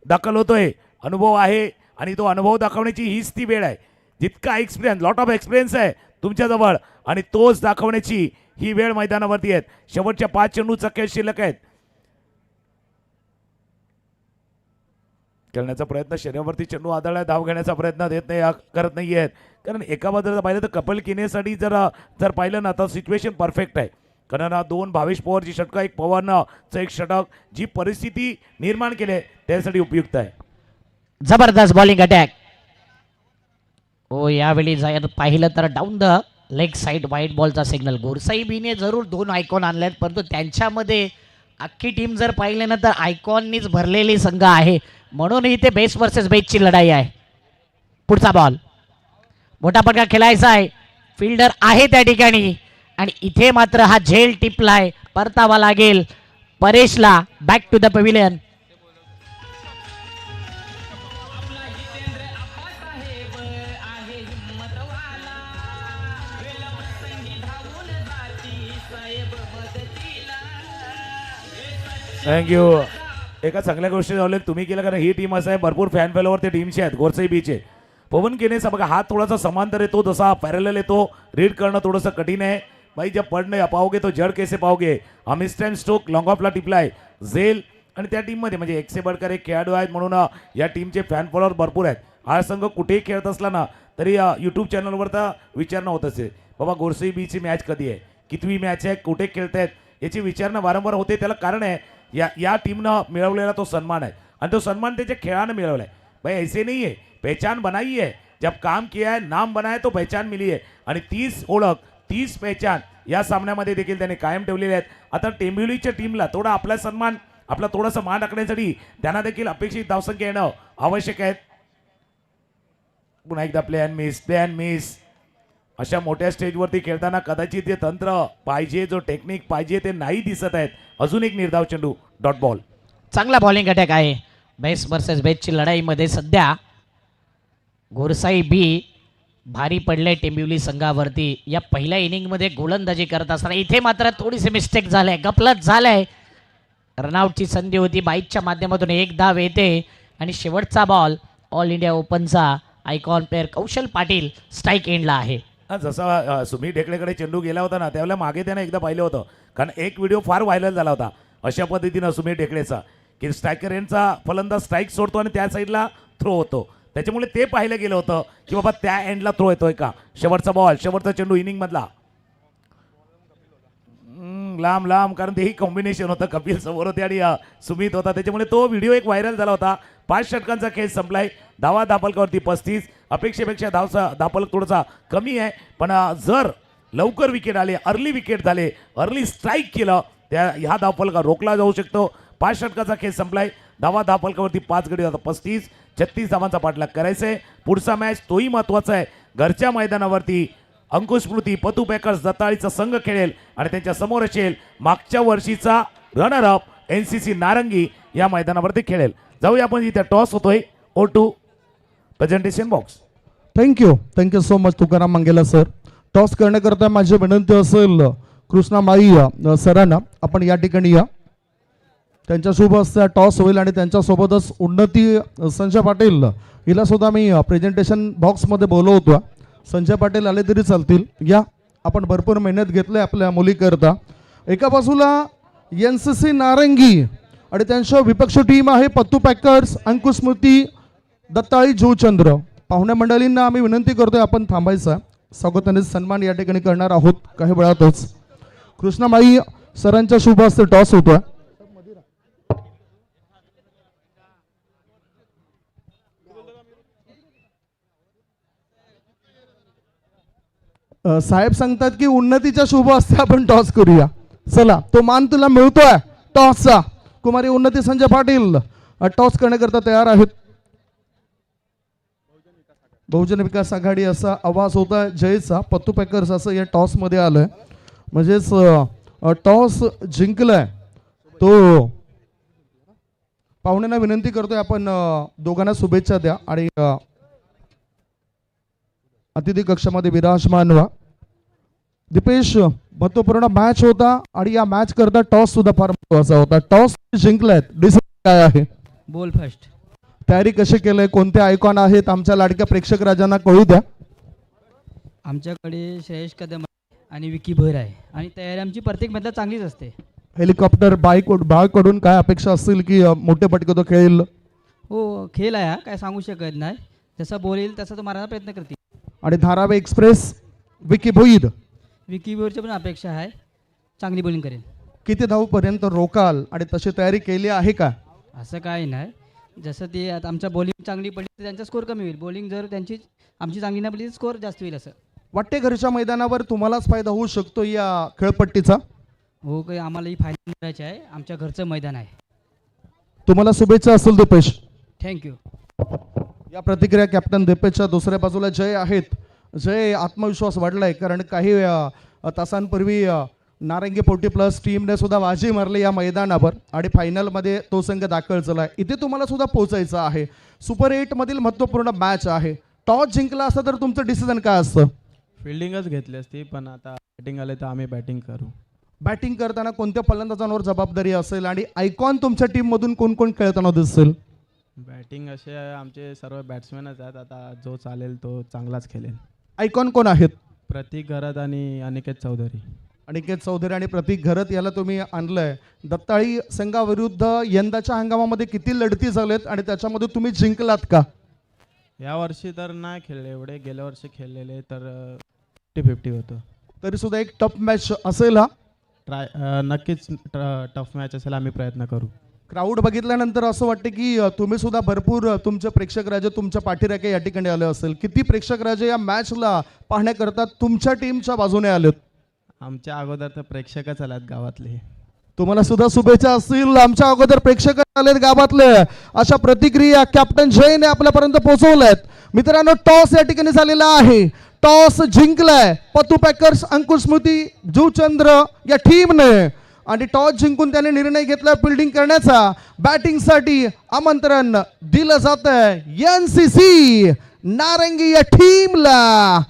दाखल होतोय, अनुभव आहे आणि तो अनुभव दाखवण्याची हीच ती वेळ आहे. जितका एक्सपिरियन्स, लॉट ऑफ एक्सपिरियन्स आहे तुमच्याजवळ आणि तोच दाखवण्याची ही वेळ मैदानावरती आहे. शेवटच्या 5 चेंडूचा खेळ शिल्लक आहेत. खेळण्याचा प्रयत्न शरीरावरती चेंडू आदळला, धाव घेण्याचा प्रयत्न करत नाही आहेत. कारण एका बाजूला पाहिलं तर कपिल किनेसाठी जर पाहिलं ना तर सिच्युएशन परफेक्ट आहे. कारण 2 भावेश पवारची षटकं, एक पवारचं एक षटक, जी परिस्थिती निर्माण केली आहे त्यासाठी उपयुक्त आहे. जबरदस्त बॉलिंग अटॅक. हो यावेळी जर पाहिलं तर down the leg side white बॉलचा सिग्नल. गोरसाई बीने जरूर 2 आयकॉन आणलेत, परंतु त्यांच्यामध्ये अख्खी टीम जर पाहिले ना तर आयकॉननीच भरलेली संघ आहे, म्हणून इथे बेस वर्सेस बेसची लढाई आहे. पुढचा बॉल मोठा पटका खेळायचा आहे, फिल्डर आहे त्या ठिकाणी आणि इथे मात्र हा झेल टिपलाय, परतावा लागेल परेशला. Back to the pavilion. Thank you. एका चांगल्या गोष्टी उल्लेख तुम्ही केला, कारण ही टीम असं आहे भरपूर फॅन फॉलोवर त्या टीमचे आहेत गोरसाई बीचे. पवन केनेचा बघा हात थोडासा समांतर येतो, जसा पॅरलल येतो, रीड करणं थोडंसं कठीण आहे. भाई जब पढ़ नहीं पाओगे तो जड़ कैसे पाओगे. हा मिस्टॅन स्टोक लॉंग ऑफला टिपलाय. झेल आणि त्या टीममध्ये म्हणजे एक से बडकर एक खेळाडू आहेत, म्हणून या टीमचे फॅन फॉलोअर भरपूर आहेत. हा संघ कुठेही खेळत असला ना तरी यूट्यूब चॅनलवर तर विचारणं होत असेल, बाबा गोरसाई बीची मॅच कधी आहे, कितवी मॅच आहे, कुठे खेळतायत, याची विचारणा वारंवार होते. त्याला कारण आहे या टीमनं मिळवलेला तो सन्मान आहे आणि तो सन्मान त्याच्या खेळानं मिळवला आहे. भाई ऐसे नहीं है, पहचान बनाई है, जब काम किया है, नाम बनाया तो पहचान मिली है आणि 30 ओळख 30 पहचान या सामन्यामध्ये देखील त्याने कायम ठेवलेले आहेत. आता टेंबिवलीच्या टीमला थोडा आपला सन्मान, आपला थोडासा मान राखण्यासाठी त्यांना देखील अपेक्षित धावसंख्या येणं आवश्यक आहे. पुन्हा एकदा प्ले अँड मिस अशा मोठ्या स्टेजवरती खेळताना कदाचित जे तंत्र पाहिजे, जो टेक्निक पाहिजे ते नाही दिसत आहेत. अजून एक निर्धाव चेंडू, डॉट बॉल. चांगला बॉलिंग अटॅक आहे. बेस वर्सेस बेसची लढाईमध्ये सध्या गोरसाई बी भारी पडले टेंबिवली संघावरती. या पहिल्या इनिंगमध्ये गोलंदाजी करत असताना इथे मात्र थोडीशी मिस्टेक झालंय, गफलत झालंय. रनआउटची संधी होती, बाईकच्या माध्यमातून एक धाव येते आणि शेवटचा बॉल ऑल इंडिया ओपनचा icon player Kaushal Patil strike एंडला आहे. जसा सुमित ढेकळेकडे चेंडू गेला होता ना त्यावेळेला मागे त्यानं एकदा पाहिलं होतं, कारण एक व्हिडिओ फार व्हायरल झाला होता अशा पद्धतीनं सुमित ढेकळेचा, की स्ट्रायकर यांचा फलंदाज स्ट्राईक सोडतो आणि त्या साईडला थ्रो होतो. त्याच्यामुळे ते पाहिलं गेलं होतं की बाबा त्या एंडला थ्रो येतोय का. शेवटचा बॉल, शेवटचा चेंडू इनिंगमधला लांब, कारण तेही कॉम्बिनेशन होतं, कपिल समोर होते आणि सुमित होता, त्याच्यामुळे तो व्हिडिओ एक व्हायरल झाला होता. 5 षटकांचा खेळ संपलाय. धावफलकावरती 35, अपेक्षेपेक्षा धावफलक थोडासा कमी आहे, पण जर लवकर विकेट आले, अर्ली विकेट झाले, अर्ली स्ट्राईक केलं, ह्या धावफलका रोखला जाऊ शकतो. 5 षटकाचा खेळ संपलाय. धावफलकावरती 5 गडी जातात, 35 धावांचा पाठलाग करायचा आहे. पुढचा मॅच तोही महत्त्वाचा आहे. घरच्या मैदानावरती अंकुश स्मृती पतू पॅकर्स दत्ताळीचा संघ खेळेल आणि त्यांच्या समोर असेल मागच्या वर्षीचा रनर अप NCC नारंगी या मैदानावरती खेळेल. जाऊया आपण, इथे टॉस होतोय. O2 presentation box. Thank you so much Tukaram Mangela sir. Toss करण्याकरता माझी विनंती असेल कृष्णा माई सरांना आपण या ठिकाणी या. त्यांच्या शुभ हस्ते टॉस होईल आणि त्यांच्यासोबतच उन्नती संजय पाटील हिला सुद्धा मी प्रेझेंटेशन बॉक्समध्ये बोलवतो. संजय पाटील आले तरी चालतील. या आपण भरपूर मेहनत घेतली आपल्या मुलीकरता. एका बाजूला NCC नारंगी आणि त्यांच्या विपक्ष टीम आहे पत्तू पॅकर्स अंकुश स्मृती दत्ताळी जुचंद्र. पाहुण्या मंडळींना आम्ही विनंती करतोय आपण थांबायचा. स्वागत आणि सन्मान या ठिकाणी करणार आहोत काही वेळातच. कृष्णाबाई सरांच्या शुभ हस्ते टॉस होतोय. साहेब सांगतात की उन्नतीच्या शुभ हस्ते आपण टॉस करूया. चला तो मान तुला मिळतोय टॉसचा. कुमारी उन्नती संजय पाटील टॉस करण्याकरता तयार आहेत. बहुजन विकास आघाडी असा आवाज होता जयचा. पत्तू पॅकर्स असं या टॉस मध्ये आलंय. म्हणजेच टॉस जिंकलाय तो. पाहुण्यांना विनंती करतोय आपण दोघांना शुभेच्छा द्या आणि अतिथी कक्षामध्ये विराजमान व्हा. दीपेश महत्वपूर्ण मॅच होता आणि या मॅच करता टॉस सुद्धा फार महत्वाचा होता. टॉस जिंकलायत. डिसिजन काय आहे? Ball first. तयारी कशी केलंय? कोणते आयकॉन आहेत आमच्या लाडक्या प्रेक्षक राजांना कळू द्या. आमच्याकडे श्रेयश कदम आणि विकी भर आहे आणि तयारी आमची प्रत्येक मॅचला चांगलीच असते. हेलिकॉप्टर बायकडून काय अपेक्षा असतील की मोठे पटके तो खेळेल? हो, खेळ आहे हा, काय सांगू शकत नाही. जसा बॉल येईल तसा तो मारायचा प्रयत्न करते. आणि धारावी एक्सप्रेस विकी भोईर. विकी भरची पण अपेक्षा आहे, चांगली बॉलिंग करेल. किती धावपर्यंत रोकाल आणि तशी तयारी केली आहे का? असं काही नाही. जसं ते आता आमच्या बॉलिंग चांगली पडली तर त्यांचा स्कोर कमी होईल. बॉलिंग जर आमची चांगली नाही पडली तर स्कोर जास्त होईल. असं वाटते घरच्या मैदानावर तुम्हालाच फायदा होऊ शकतो या खेळपट्टीचा? हो, काही आम्हाला ही फायनल करायची आहे. आमच्या घरचं मैदान आहे. तुम्हाला शुभेच्छा असतील दीपेश. थँक्यू. या प्रतिक्रिया कॅप्टन दीपेशच्या. दुसऱ्या बाजूला जय आहेत. जय आत्मविश्वास वाढलाय कारण काही तासांपूर्वी नारंगी 40+ टीमने सुद्धा बाजी मारली या मैदानावर आणि फायनलमध्ये तो संघ दाखल झालाय. इथे तुम्हाला सुद्धा पोहोचायचं आहे. सुपर 8 मधील महत्त्वपूर्ण मॅच आहे. टॉस जिंकला असता तर तुमचं डिसिजन काय असतं? फिल्डिंगच घेतली असती, पण आता बॅटिंग आले तर आम्ही बॅटिंग करू. बॅटिंग करताना कोणत्या फलंदाजांवर जबाबदारी असेल आणि आयकॉन तुमच्या टीम मधून कोण कोण खेळताना दिसेल? बॅटिंग असे आमचे सर्व बॅट्समॅनच आहेत. आता जो चालेल तो चांगलाच खेळेल. आयकॉन कोण आहेत? प्रतीक घरात आणि अनिकेत चौधरी. अनिकेत चौधरी आणि प्रतीक घरत याला तुम्ही आणलंय. दत्ताळी संघाविरुद्ध यंदाच्या हंगामामध्ये किती लढती झालेत आणि त्याच्यामध्ये तुम्ही जिंकलात का? या वर्षी तर नाही खेळले एवढे. गेल्या वर्षी खेळलेले तर 50-50 होतं. तरी सुद्धा एक टफ मॅच असेल हा. नक्कीच टफ मॅच असेल. आम्ही प्रयत्न करू. क्राऊड बघितल्यानंतर असं वाटतं की तुम्ही सुद्धा भरपूर तुमचे प्रेक्षक राजे तुमच्या पाठीराखे या ठिकाणी आले असेल. किती प्रेक्षक राजे या मॅचला पाहण्याकरता तुमच्या टीमच्या बाजूने आलेत? आमच्या अगोदर तर प्रेक्षकच आल्यात गावातले. तुम्हाला सुद्धा शुभेच्छा असतील. आमच्या अगोदर प्रेक्षक आलेत गावातले. अशा प्रतिक्रिया कॅप्टन जयने आपल्यापर्यंत पोहोचवल्यात. मित्रांनो, टॉस या ठिकाणी झालेला आहे. टॉस जिंकलाय पत्तू पॅकर्स अंकुश स्मृती जुचंद्र या टीमने आणि टॉस जिंकून त्याने निर्णय घेतला फिल्डिंग करण्याचा. बॅटिंगसाठी आमंत्रण दिलं जात आहे NCC नारंगी या टीमला.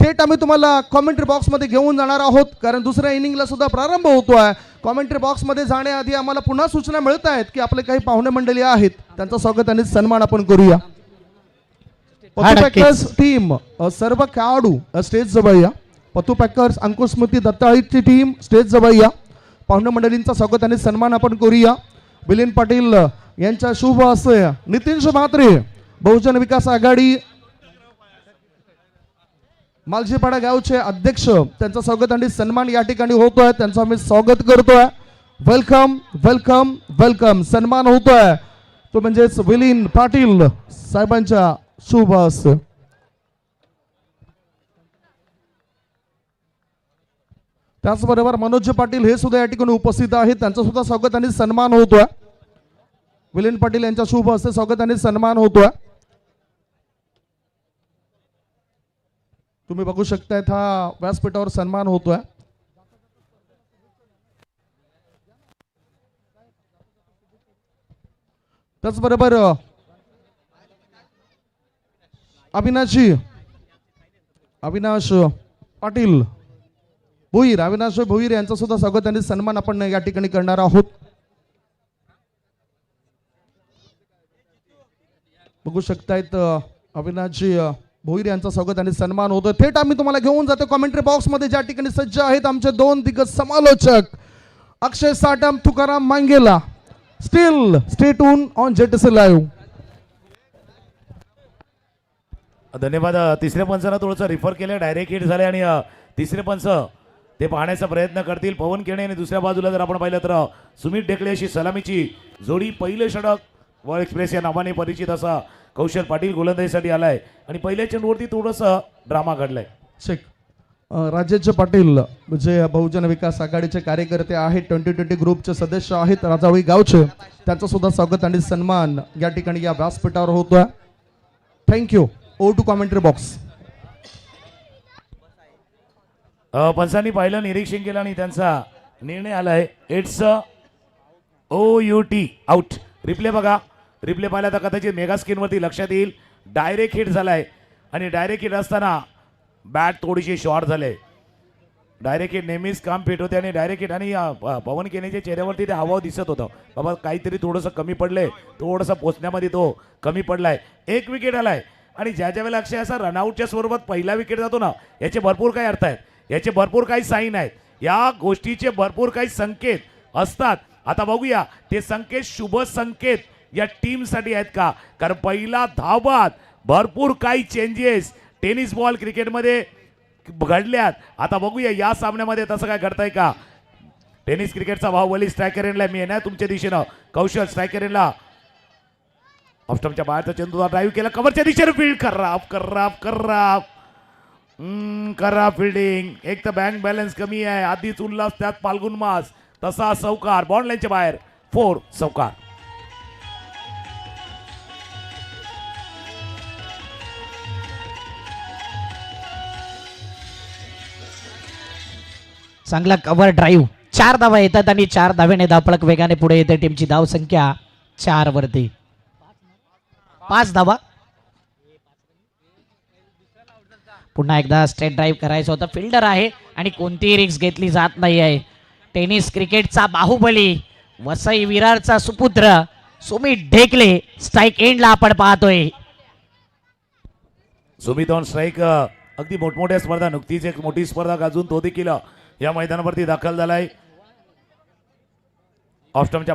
थेट आम्ही तुम्हाला कॉमेंट्री बॉक्समध्ये घेऊन जाणार आहोत कारण दुसऱ्या इनिंगला सुद्धा प्रारंभ होतोय. कॉमेंट्री बॉक्समध्ये जाण्याआधी आम्हाला पुन्हा सूचना मिळत आहेत की आपले काही पाहुणे मंडळी आहेत, त्यांचं स्वागत आणि सन्मान आपण करूया. पत्तू पॅकर्स टीम सर्व खेळाडू स्टेज जवळ या. पत्तू पॅकर्स अंकुश स्मृती दत्ताळीची टीम स्टेज जवळ या. पाहुणे मंडळींचा स्वागत आणि सन्मान आपण करूया. मिलिंद पाटील यांच्या शुभ हस्ते नितीन म्हात्रे बहुजन विकास आघाडी मालजीपाडा गावचे अध्यक्ष, त्यांचं स्वागत आणि सन्मान या ठिकाणी होतोय. त्यांचं आम्ही स्वागत करतोय. Welcome welcome welcome. सन्मान होतोय तो म्हणजेच मिलिंद पाटील साहेबांच्या शुभ हस्ते. त्याचबरोबर मनोज पाटील हे सुद्धा या ठिकाणी उपस्थित आहेत. त्यांचं सुद्धा स्वागत आणि सन्मान होतोय. मिलिंद पाटील यांच्या शुभ हस्ते स्वागत आणि सन्मान होतोय. तुम्ही बघू शकतायत हा व्यासपीठावर सन्मान होतोय. त्याचबरोबर अविनाश पाटील भोईर, अविनाश भोईर यांचं सुद्धा स्वागत आणि सन्मान आपण या ठिकाणी करणार आहोत. बघू शकतायत अविनाशजी भोईर यांचं स्वागत आणि सन्मान होतं. थेट आम्ही तुम्हाला घेऊन जातो कॉमेंट्री बॉक्स मध्ये, ज्या ठिकाणी सज्ज आहेत आमचे दोन दिग्गज समालोचक अक्षय साटम, तुकाराम मांगेला. Steel stay tune on JTC live. धन्यवाद. तिसऱ्या पंचाला थोडंसं रिफर केलं, डायरेक्ट हिट झाले आणि तिसरे पंच ते पाहण्याचा प्रयत्न करतील. पवन केणे आणि दुसऱ्या बाजूला जर आपण पाहिलं तर सुमित ढेकळे अशी सलामीची जोडी. पहिलं षटक वर्ल्ड एक्सप्रेस या नावाने परिचित असा कौशल पाटील गोलंदाजीसाठी आलाय आणि पहिल्या चेंडूवरती थोडंसं ड्रामा घडलाय. चेक. राजेश पाटील जे बहुजन विकास आघाडीचे कार्यकर्ते आहेत, 2020 ग्रुपचे सदस्य आहेत राजावळी गावचे, त्यांचं सुद्धा स्वागत आणि सन्मान या ठिकाणी या व्यासपीठावर होतोय. Thank you. O to commentary box. पंचांनी पाहिलं, निरीक्षण केलं आणि त्यांचा निर्णय आलाय. It's OUT out. रिप्ले बघा. रिप्ले पाहिला तर कदाचित मेगा स्क्रीनवरती लक्षात येईल डायरेक्ट हिट झालाय आणि डायरेक्ट हिट असताना बॅट थोडीशी शॉर्ट झाले. डायरेक्ट हिट नेहमीच काम फिट होते आणि डायरेक्ट हिट आणि पवन केनेच्या चेहऱ्यावरती ते हावभाव दिसत होतं, बाबा काहीतरी थोडंसं कमी पडलंय, थोडंसं पोचण्यामध्ये तो कमी पडलाय. एक विकेट आलाय आणि ज्या वेळेला अक्षय असा रनआउटच्या स्वरूपात पहिला विकेट जातो ना, याचे भरपूर काही अर्थ आहेत, याचे भरपूर काही साईन आहेत, या गोष्टीचे भरपूर काही संकेत असतात. आता बघूया ते संकेत शुभ संकेत या टीमसाठी आहेत का, कारण पहिला धावबाद भरपूर काही चेंजेस टेनिस बॉल क्रिकेटमध्ये घडल्यात. आता बघूया या सामन्यामध्ये तसं काय घडतंय का. टेनिस क्रिकेटचा बाहुबली स्ट्रायकर एंडला मी येणार तुमच्या दिशेनं. कौशल स्ट्रायकर एंडला ऑफस्टमच्या बाहेरचा चेंडूचा ड्राईव्ह केला, कव्हरच्या दिशेने फील्ड करा फिल्डिंग. एक तर बँक बॅलन्स कमी आहे, आधीच उल्हास त्यात फाल्गुन मास, तसा चौकार बॉन्ड लाईनच्या बाहेर 4 चौकार. चांगला कव्हर ड्राईव्ह. 4 धावा येतात आणि 4 धावेने धावपळक वेगाने पुढे येते. टीमची धाव संख्या 4 वरती. 5 धावा. पुन्हा एकदा स्ट्रेट ड्राईव्ह करायचं होतं. फिल्डर आहे आणि कोणतीही रिस्क घेतली जात नाही आहे. टेनिस क्रिकेटचा बाहुबली, वसई विरारचा सुपुत्र सुमित ढेकले स्ट्राईक एंडला आपण पाहतोय. Sumit on strike. अगदी मोठमोठ्या स्पर्धा, नुकतीच एक मोठी स्पर्धा गाजून तो देखील या मैदानावरती दाखल झालाय. ऑफस्टमच्या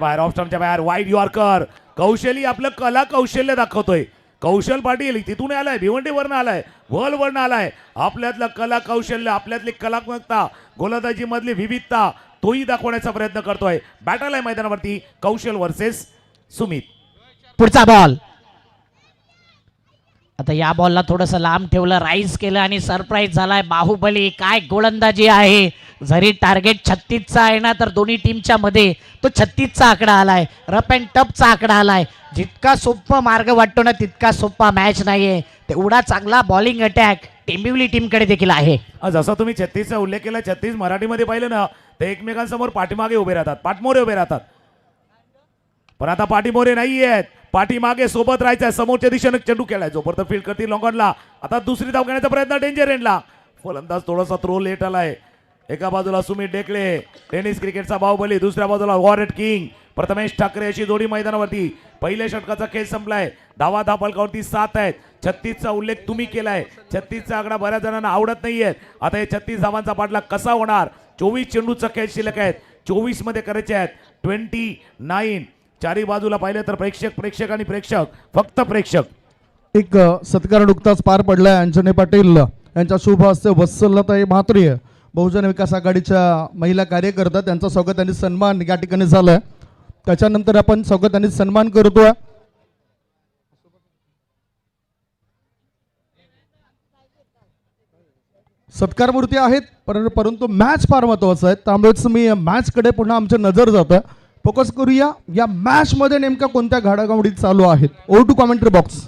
बाहेर वाईड यॉर्कर. कौशली आपलं कला कौशल्य दाखवतोय. कौशल पाटील तिथून आलाय, भिवंडीवरनं आलाय, वर्ल्डवरनं आलाय. आपल्यातलं कला कौशल्य, आपल्यातली कलात्मकता, गोलंदाजी मधली विविधता तोही दाखवण्याचा प्रयत्न करतोय. बॅटल आहे मैदानावरती कौशल वर्सेस सुमित. पुढचा बॉल. आता या बॉलला थोडंसं लांब ठेवलं, राईज केलं आणि सरप्राईज झालाय. बाहुबली काय गोलंदाजी आहे. जरी टार्गेट 36चा आहे ना, तर दोन्ही टीमच्या मध्ये तो 36चा आकडा आलाय. रफ अँड टफचा आकडा आलाय. जितका सोपा मार्ग वाटतो ना, तितका सोपा मॅच नाहीये. तेवढा चांगला बॉलिंग अटॅक टेंबिवली टीमकडे देखील आहे. जसा तुम्ही 36चा उल्लेख केला, 36 मराठीमध्ये पाहिलं ना, ते एकमेकांसमोर पाठीमागे उभे राहतात, पाठमोरे उभे राहतात. पण आता पाठीमोरे नाही आहेत, पाठीमागे सोबत राहायचं. समोरच्या दिशेने चेंडू खेळाय, जोपर्यंत फील्ड करतील लॉंगॉनला. आता दुसरी धाव घेण्याचा प्रयत्न डेंजर एंडला. फलंदाज थोडासा थ्रो लेट आलाय. एका बाजूला सुमित ढेकळे टेनिस क्रिकेटचा बाहुबली, दुसऱ्या बाजूला वॉरेट किंग प्रथमेश ठाकरे अशी जोडी मैदानावरती. पहिल्या षटकाचा खेळ संपलाय. धावा धापलकावरती 7 आहेत. 36चा उल्लेख तुम्ही केलाय. 36चा आकडा बऱ्याच जणांना आवडत नाहीये. आता हे 36 धावांचा पाठलाग कसा होणार. 24 चेंडूचा खेळ शिल्लक आहेत, 24 मध्ये करायचे आहेत. 29. चारी बाजूला पाहिलं तर प्रेक्षक आणि प्रेक्षक, फक्त प्रेक्षक. एक सत्कार नुकताच पार पडलाय. अंजनी पाटील यांच्या शुभ हस्ते वत्सलताई म्हात्रे बहुजन विकास आघाडीच्या महिला कार्यकर्ता, त्यांचा स्वागत आणि सन्मान या ठिकाणी झालाय. त्याच्यानंतर आपण स्वागत आणि सन्मान करतोय. सत्कार मूर्ती आहेत, परंतु मॅच फार महत्वाचं आहे. त्यामुळेच मी मॅच कडे पुन्हा आमची नजर जात आहे. फोकस करूया या मॅच मध्ये नेमक्या कोणत्या घडामोडी चालू आहेत. Over to commentary box.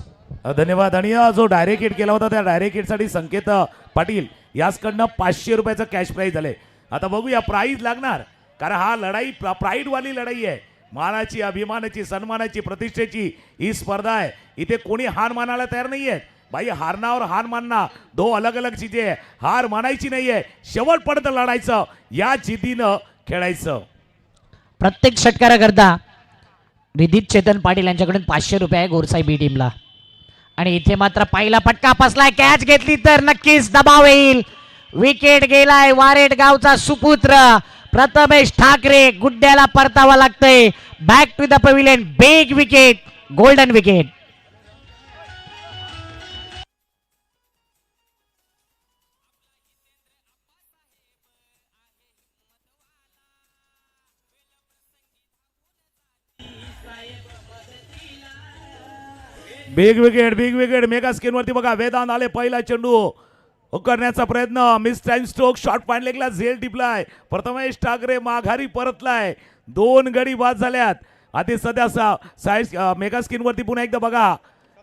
धन्यवाद. आणि जो डायरेक्ट हिट केला होता त्या डायरेक्ट हिटसाठी संकेत पाटील याचकडनं 500 रुपयाचं कॅश प्राईज झाले. आता बघूया प्राईज लागणार, कारण हा लढाई प्राईड वाली लढाई आहे. मानाची, अभिमानाची, सन्मानाची, प्रतिष्ठेची ही स्पर्धा आहे. इथे कोणी हार मानायला तयार नाहीये. भाई हारना और हार मानना दो अलग अलग चीजें आहे. हार मानायची नाहीये, शेवटपर्यंत लढायचं, या जिद्दीनं खेळायचं. प्रत्येक षटकाराकरता रिदित चेतन पाटील यांच्याकडून 500 रुपये आहे गोरसाई बी टीमला. आणि इथे मात्र पहिला फटका फसलाय. कॅच घेतली तर नक्कीच दबाव येईल. विकेट गेलाय वारेट गावचा सुपुत्र प्रथमेश ठाकरे. गुड्ड्याला परतावा लागतंय. Back to the pavilion. Big wicket, golden wicket. Big wicket mega screen वरती बघा. वेदांत आले, पहिला चेंडू करण्याचा प्रयत्न. Mistime stroke. Short point लेगला झेल टिपलाय. प्रथमेश ठाकरे माघारी परतलाय. 2 गडी बाद झाल्यात. आधी सध्या साइड मेगा स्क्रीन वरती पुन्हा एकदा बघा.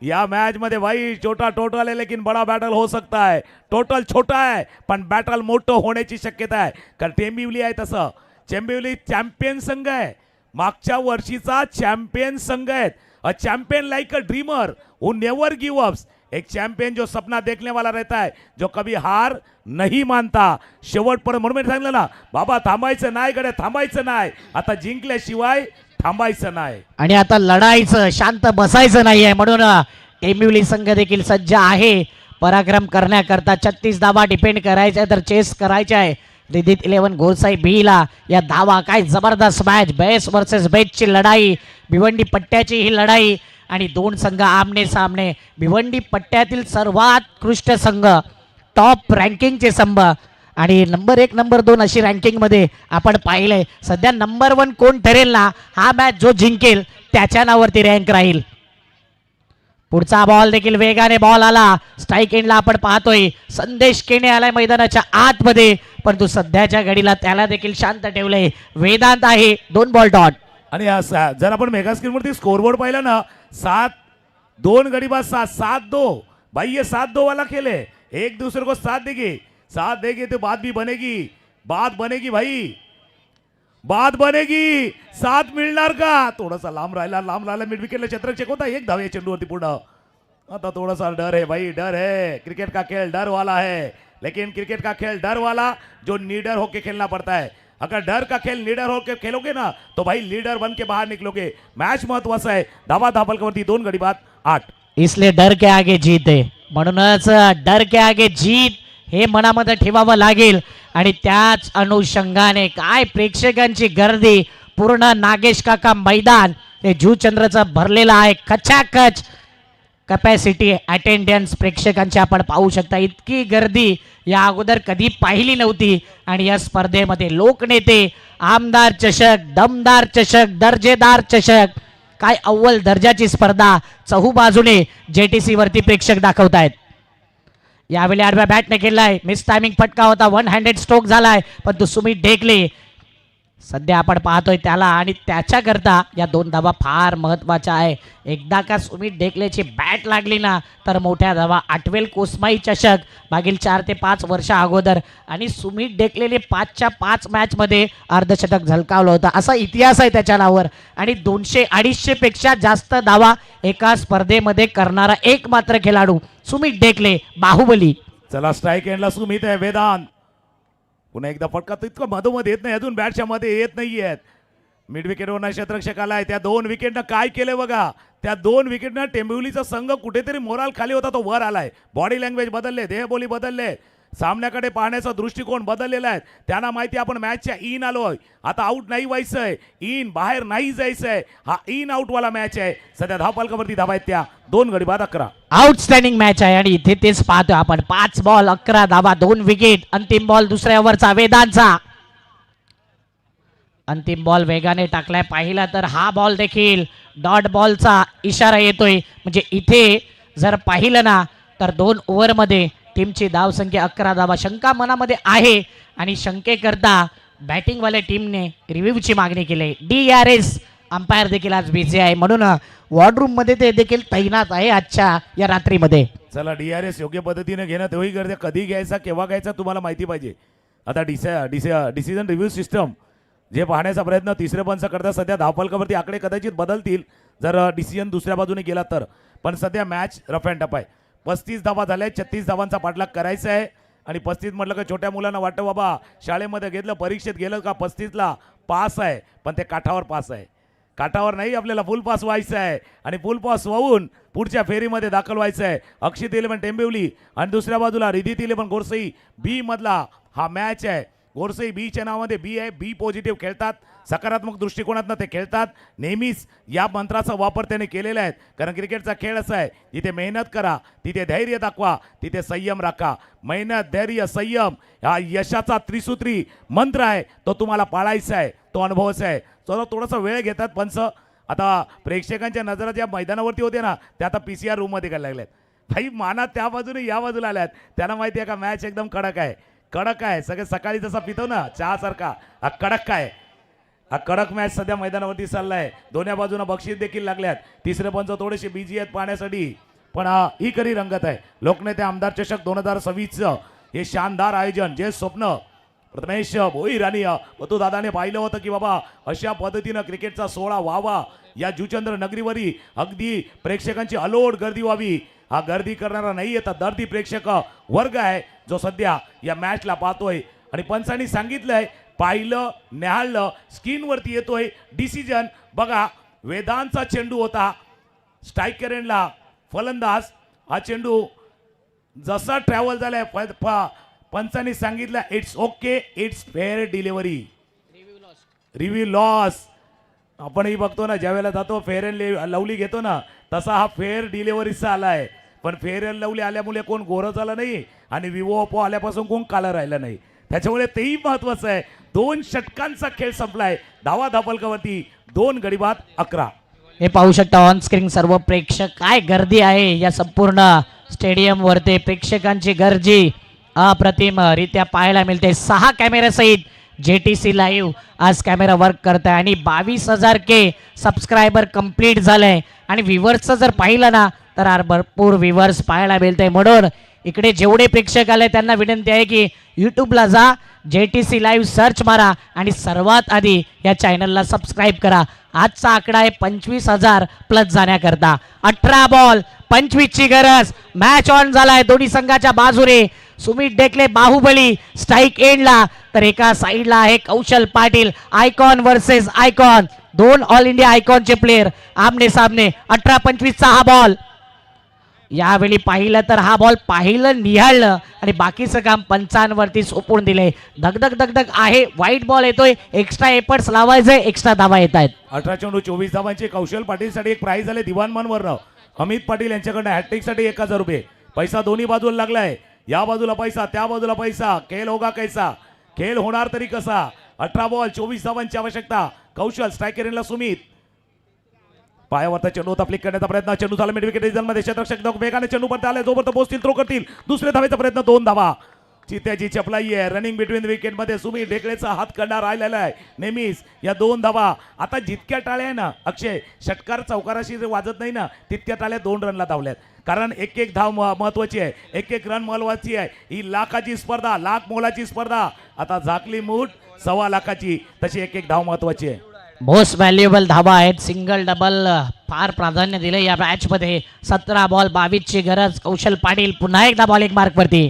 या मॅच मध्ये भाई छोटा टोटल है लेकिन बड़ा बैटल हो सकता है. टोटल छोटा है पण बॅटल मोठं होण्याची शक्यता आहे. कारण टेंबिवली आहे तसं. टेंबिवली चॅम्पियन संघ आहे. मागच्या वर्षीचा चॅम्पियन संघ आहे. A champion like a dreamer who never give ups. एक चैंपियन जो सपना देखने वाला रहता है, जो कभी हार नहीं मानता. शेवटपर्यंत म्हणून मी सांगितलं ना बाबा, थांबायचं नाही गड्या, थांबायचं नाही. आता जिंकल्याशिवाय थांबायचं नाही. आणि आता लढायचं, शांत बसायचं नाहीये. म्हणून टेंबिवली संघ देखील सज्ज आहे पराक्रम करण्याकरता. 36 धावा डिपेंड करायच्या तर चेस करायचे आहे. रिदित 11 गोरसाई बीला या धावा. काय जबरदस्त मॅच. बेस वर्सेस बेसची लढाई, भिवंडी पट्ट्याची ही लढाई आणि 2 संघ आमने सामने. भिवंडी पट्ट्यातील सर्वात उत्कृष्ट संघ, टॉप रँकिंगचे संघ आणि नंबर 1 नंबर 2 अशी रँकिंगमध्ये आपण पाहिलंय. सध्या नंबर 1 कोण ठरेल ना, हा मॅच जो जिंकेल त्याच्या नावावरती रँक राहील. पुढचा बॉल देखील वेगाने बॉल आला. स्ट्राईक एंडला आपण पाहतोय संदेश केणे आलाय मैदानाच्या आतमध्ये, परंतु सध्याच्या घडीला त्याला देखील शांत ठेवलंय. वेदांत आहे. 2 बॉल डॉट. आणि जर आपण मेगा स्क्रीन वरती स्कोरबोर्ड पाहिला ना, 7-2 गडी बाद 7-2 भाई. ये 7-2 वाला खेल है. एक दूसरे को साथ देगी तो बात भी बनेगी. बात बनेगी भाई, बात बनेगी. साथ मिळणार का. थोडासा लांब राहिला मिड विकेटला क्षेत्ररक्षक होता. 1 धाव या चेंडूवरती पूर्ण. आता थोडासा डर है भाई, डर है. क्रिकेट का खेल डर वाला है, लेकिन क्रिकेट का खेल डर वाला जो निडर होके खेलना पड़ता है. अगर डर का खेल निडर होकर खेलोगे ना तो भाई लीडर बन के बाहर निकलोगे. मॅच महत्वाचा आहे. धावा धापलकावरती 2 गडी बाद 8. इसलिए डर के आगे जीत आहे. म्हणूनच डर के आगे जीत हे मनामध्ये ठेवावं लागेल. आणि त्याच अनुषंगाने काय प्रेक्षकांची गर्दी. पूर्ण नागेश काका मैदान हे जुचंद्रचं भरलेलं आहे. खचाखच कॅपॅसिटी, अटेंडन्स प्रेक्षकांची आपण पाहू शकता. इतकी गर्दी या अगोदर कधी पाहिली नव्हती. आणि या स्पर्धेमध्ये लोकनेते, आमदार चषक, दमदार चषक, दर्जेदार चषक, काय अव्वल दर्जाची स्पर्धा चहू बाजूने JTC वरती प्रेक्षक दाखवतायत. यावेळी आडव्या बॅटने केलाय. मिस टायमिंग फटका होता. 1 हँडेड स्ट्रोक झालाय. पण तो सुमित ढेकले सध्या आपण पाहतोय त्याला. आणि त्याच्याकरता या 2 धावा फार महत्वाच्या आहे. एकदा का सुमित ढेकलेची बॅट लागली ना तर मोठ्या धावा. आठवेल कोसमाई चषक मागील 4 ते 5 वर्षा अगोदर. आणि सुमित ढेकलेने 5च्या 5 मॅचमध्ये अर्धशतक झलकावलं होतं. असा इतिहास आहे त्याच्या नावावर. आणि 200-250 पेक्षा जास्त धावा एका स्पर्धेमध्ये करणारा एकमात्र खेळाडू सुमित ढेकले, बाहुबली. चला स्ट्राईक एंडला सुमित आहे. वेदांत पुन्हा एकदा फटका. तो इतकं मधोमध्ये येत नाही, अजून बॅटच्या मध्ये येत नाहीयेत. मिड विकेटवर क्षेत्ररक्षक आलाय. त्या 2 विकेटनं काय केलंय बघा. त्या 2 विकेटनं टेंबिवलीचा संघ कुठेतरी मोराल खाली होता तो वर आलाय. बॉडी लँग्वेज बदलले, देहबोली बदलले, सामन्याकडे पाहण्याचा दृष्टिकोन बदललेला आहे. त्यांना माहिती आपण मॅचच्या इन आलोय. आता आउट नाही व्हायचंय, इन बाहेर नाही जायचंय. हा इन आउट वाला मॅच आहे. सध्या धावफलकावरती धावा आहेत त्या 2 गडी बाद 11. आउटस्टँडिंग मॅच आहे. आणि इथे तेच पाहतोय आपण. 5 बॉल 11 धावा 2 विकेट. अंतिम बॉल दुसऱ्या ओव्हरचा वेदांतचा. अंतिम बॉल वेगाने टाकलाय. पाहिला तर हा बॉल देखील डॉट बॉलचा इशारा येतोय. म्हणजे इथे जर पाहिलं ना तर 2 ओव्हरमध्ये टीमची धावसंख्या 11 धावा. शंका मनामध्ये आहे आणि शंकेकरता बॅटिंगवाल्या टीमने रिव्ह्यूची मागणी केली. DRS अंपायर देखील आज बिझी आहे. म्हणून वॉर्डरूम मध्ये ते देखील तैनात आहे आजच्या या रात्रीमध्ये. चला DRS योग्य पद्धतीने घेणं तेही गरजे. कधी घ्यायचा, केव्हा घ्यायचा तुम्हाला माहिती पाहिजे. आता डिसिजन रिव्ह्यू सिस्टम जे पाहण्याचा प्रयत्न तिसरे पंच करता. सध्या धावफलकावरती आकडे कदाचित बदलतील जर डिसिजन दुसऱ्या बाजूने गेला तर. पण सध्या मॅच रफ अँड टफ आहे. 35 धावा झाल्या. 36 धावांचा पाठलाग करायचा आहे. आणि 35 म्हटलं का छोट्या मुलांना वाटतं बाबा शाळेमध्ये घेतलं, परीक्षेत गेलं का 35ला पास आहे, पण ते काठावर पास आहे. काठावर नाही, आपल्याला फुल पास व्हायचं आहे आणि फुल पास होऊन पुढच्या फेरीमध्ये दाखल व्हायचं आहे. अक्षित इलेवन टेंबिवली आणि दुसऱ्या बाजूला रिधित इलेवन गोरसई बी मधला हा मॅच आहे. गोरसई बीच्या नावामध्ये बी आहे. बी पॉझिटिव्ह खेळतात, सकारात्मक दृष्टिकोनातनं ते खेळतात. नेहमीच या मंत्राचा वापर त्याने केलेला आहे, कारण क्रिकेटचा खेळ असा आहे, जिथे मेहनत करा, तिथे धैर्य दाखवा, तिथे संयम राखा. मेहनत, धैर्य, संयम हा यशाचा त्रिसूत्री मंत्र आहे, तो तुम्हाला पाळायचा आहे, तो अनुभवायचा आहे. थोडासा वेळ घेतात पंच. आता प्रेक्षकांच्या नजरा ज्या मैदानावरती होते ना, त्या आता PCR रूममध्ये करायला लागल्यात. भाई माना त्या बाजूने या बाजूला आल्यात, त्यांना माहिती आहे का मॅच एकदम कडक आहे. कडक आहे, सगळे सकाळी जसा पितो ना चहासारखा, हा कडक आहे. हा कडक मॅच सध्या मैदानावरती चाललाय. दोन्ही बाजूला बक्षीस देखील लागल्यात. तिसरे पंच थोडेसे बिझी आहेत पाहण्यासाठी, पण ही खरी रंगत आहे. लोकनेते आमदार चषक 2026 हे शानदार आयोजन, जे स्वप्न प्रथमेश भोईर आणि दादाने पाहिलं होतं की बाबा अशा पद्धतीनं क्रिकेटचा सोहळा व्हावा, या जुचंद्र नगरीवरी अगदी प्रेक्षकांची अलोट गर्दी व्हावी. हा गर्दी करणारा नाही आहे, तर दर्दी प्रेक्षक वर्ग आहे जो सध्या या मॅचला पाहतोय. आणि पंचांनी सांगितलंय, पाहिलं, न्याहाळलं, स्क्रीनवरती येतोय डिसिजन. बघा, वेदांचा चेंडू होता, स्ट्रायकर एंडला फलंदाज. हा चेंडू जसा ट्रॅव्हल झालाय, पंचांनी सांगितलं it's okay, it's fair delivery, review loss. आपणही बघतो ना, ज्यावेळेला जातो फेअर अँड लवली घेतो ना, तसा हा फेअर डिलिव्हरीचा आलाय. पण फेअर अँड लवली आल्यामुळे कोण गोरं झालं नाही आणि विवो ओप्पो आल्यापासून कोण काला राहिलं नाही, त्याच्यामुळे तेही महत्वाचं आहे. 2 षटकांचा खेळ संपलाय. धावा धापलकावरती 2 गडी बाद 11. हे पाहू शकता ऑन स्क्रीन सर्व प्रेक्षक. काय गर्दी आहे या संपूर्ण स्टेडियम वरती. प्रेक्षकांची गर्दी अप्रतिम रित्या पाहायला मिळते. 6 कॅमेरा सहित JTC लाईव्ह आज कॅमेरा वर्क करत आहे आणि 22,000 सबस्क्रायबर कंप्लीट झालंय. आणि व्ह्युअर्सचं जर पाहिलं ना, तर भरपूर व्ह्युअर्स पाहायला मिळते. म्हणून इकडे जेवढे प्रेक्षक आले त्यांना विनंती आहे की यूट्यूबला जा, JTC लाईव्ह सर्च मारा आणि सर्वात आधी या चॅनलला सबस्क्राईब करा. आजचा आकडा आहे 25,000 प्लस जाण्याकरता. 18 बॉल 25 ची गरज. मॅच ऑन झालाय दोन्ही संघाच्या बाजूने. सुमित डेकले बाहुबली स्ट्राईक एंडला, तर एका साईडला आहे Kaushal Patil. Icon versus icon, 2 all India आयकॉनचे प्लेयर आमने सामने. 18-25 हा बॉल. यावेळी पाहिलं तर हा बॉल पाहिलं, निहाळलं आणि बाकीचं काम पंचांवरती सोपून दिले. धगधग धगधग आहे. वाईट बॉल येतोय, एक्स्ट्रा एफर्ट्स लावायचे, एक्स्ट्रा धावा येत आहेत. 18 चेंडू 24 धावांचे. कौशल पाटीलसाठी एक प्राइज आले दिवाण मनवरनं. अमित पाटील यांच्याकडनं हॅट्रिकसाठी 1,000 रुपये. पैसा दोन्ही बाजूला लागलाय, या बाजूला पैसा, त्या बाजूला पैसा. खेळ होगा कैसा, खेळ होणार तरी कसा. 18 बॉल 24 धावांची आवश्यकता. कौशल स्ट्रायकरला सुमित. पायावरचा चेंडू होता, फ्लिक करण्याचा प्रयत्न. चेंडू झाला मिड विकेट मध्ये. क्षेत्ररक्षक वेगाने चेंडू परत आले, जोपर्यंत पोहोचतील थ्रो करतील. दुसऱ्या धावेचा प्रयत्न, 2 धावा. चित्याची चपलाई आहे. रनिंग बिटवीन विकेट मध्ये सुमित ढेकळेचा हात कडा राहिलेला आहे नेहमीच. या 2 धावा. आता जितक्या टाळ्या आहे ना अक्षय, षटकार चौकाराशी वाजत नाही ना, तितक्या टाळ्या 2 रनला धावल्यात. कारण एक धाव महत्वाची आहे, एक रन महत्वाची आहे. ही लाखाची स्पर्धा, लाख मोलाची स्पर्धा. आता झाकली मूठ 1.25 लाखाची, तशी एक धाव महत्वाची आहे. मोस्ट व्हॅल्युएबल धावा आहेत. सिंगल डबल फार प्राधान्य दिले या मॅच मध्ये. 17 बॉल 22 ची गरज. कौशल पाटील पुन्हा एकदा बॉलिंग मार्क वरती.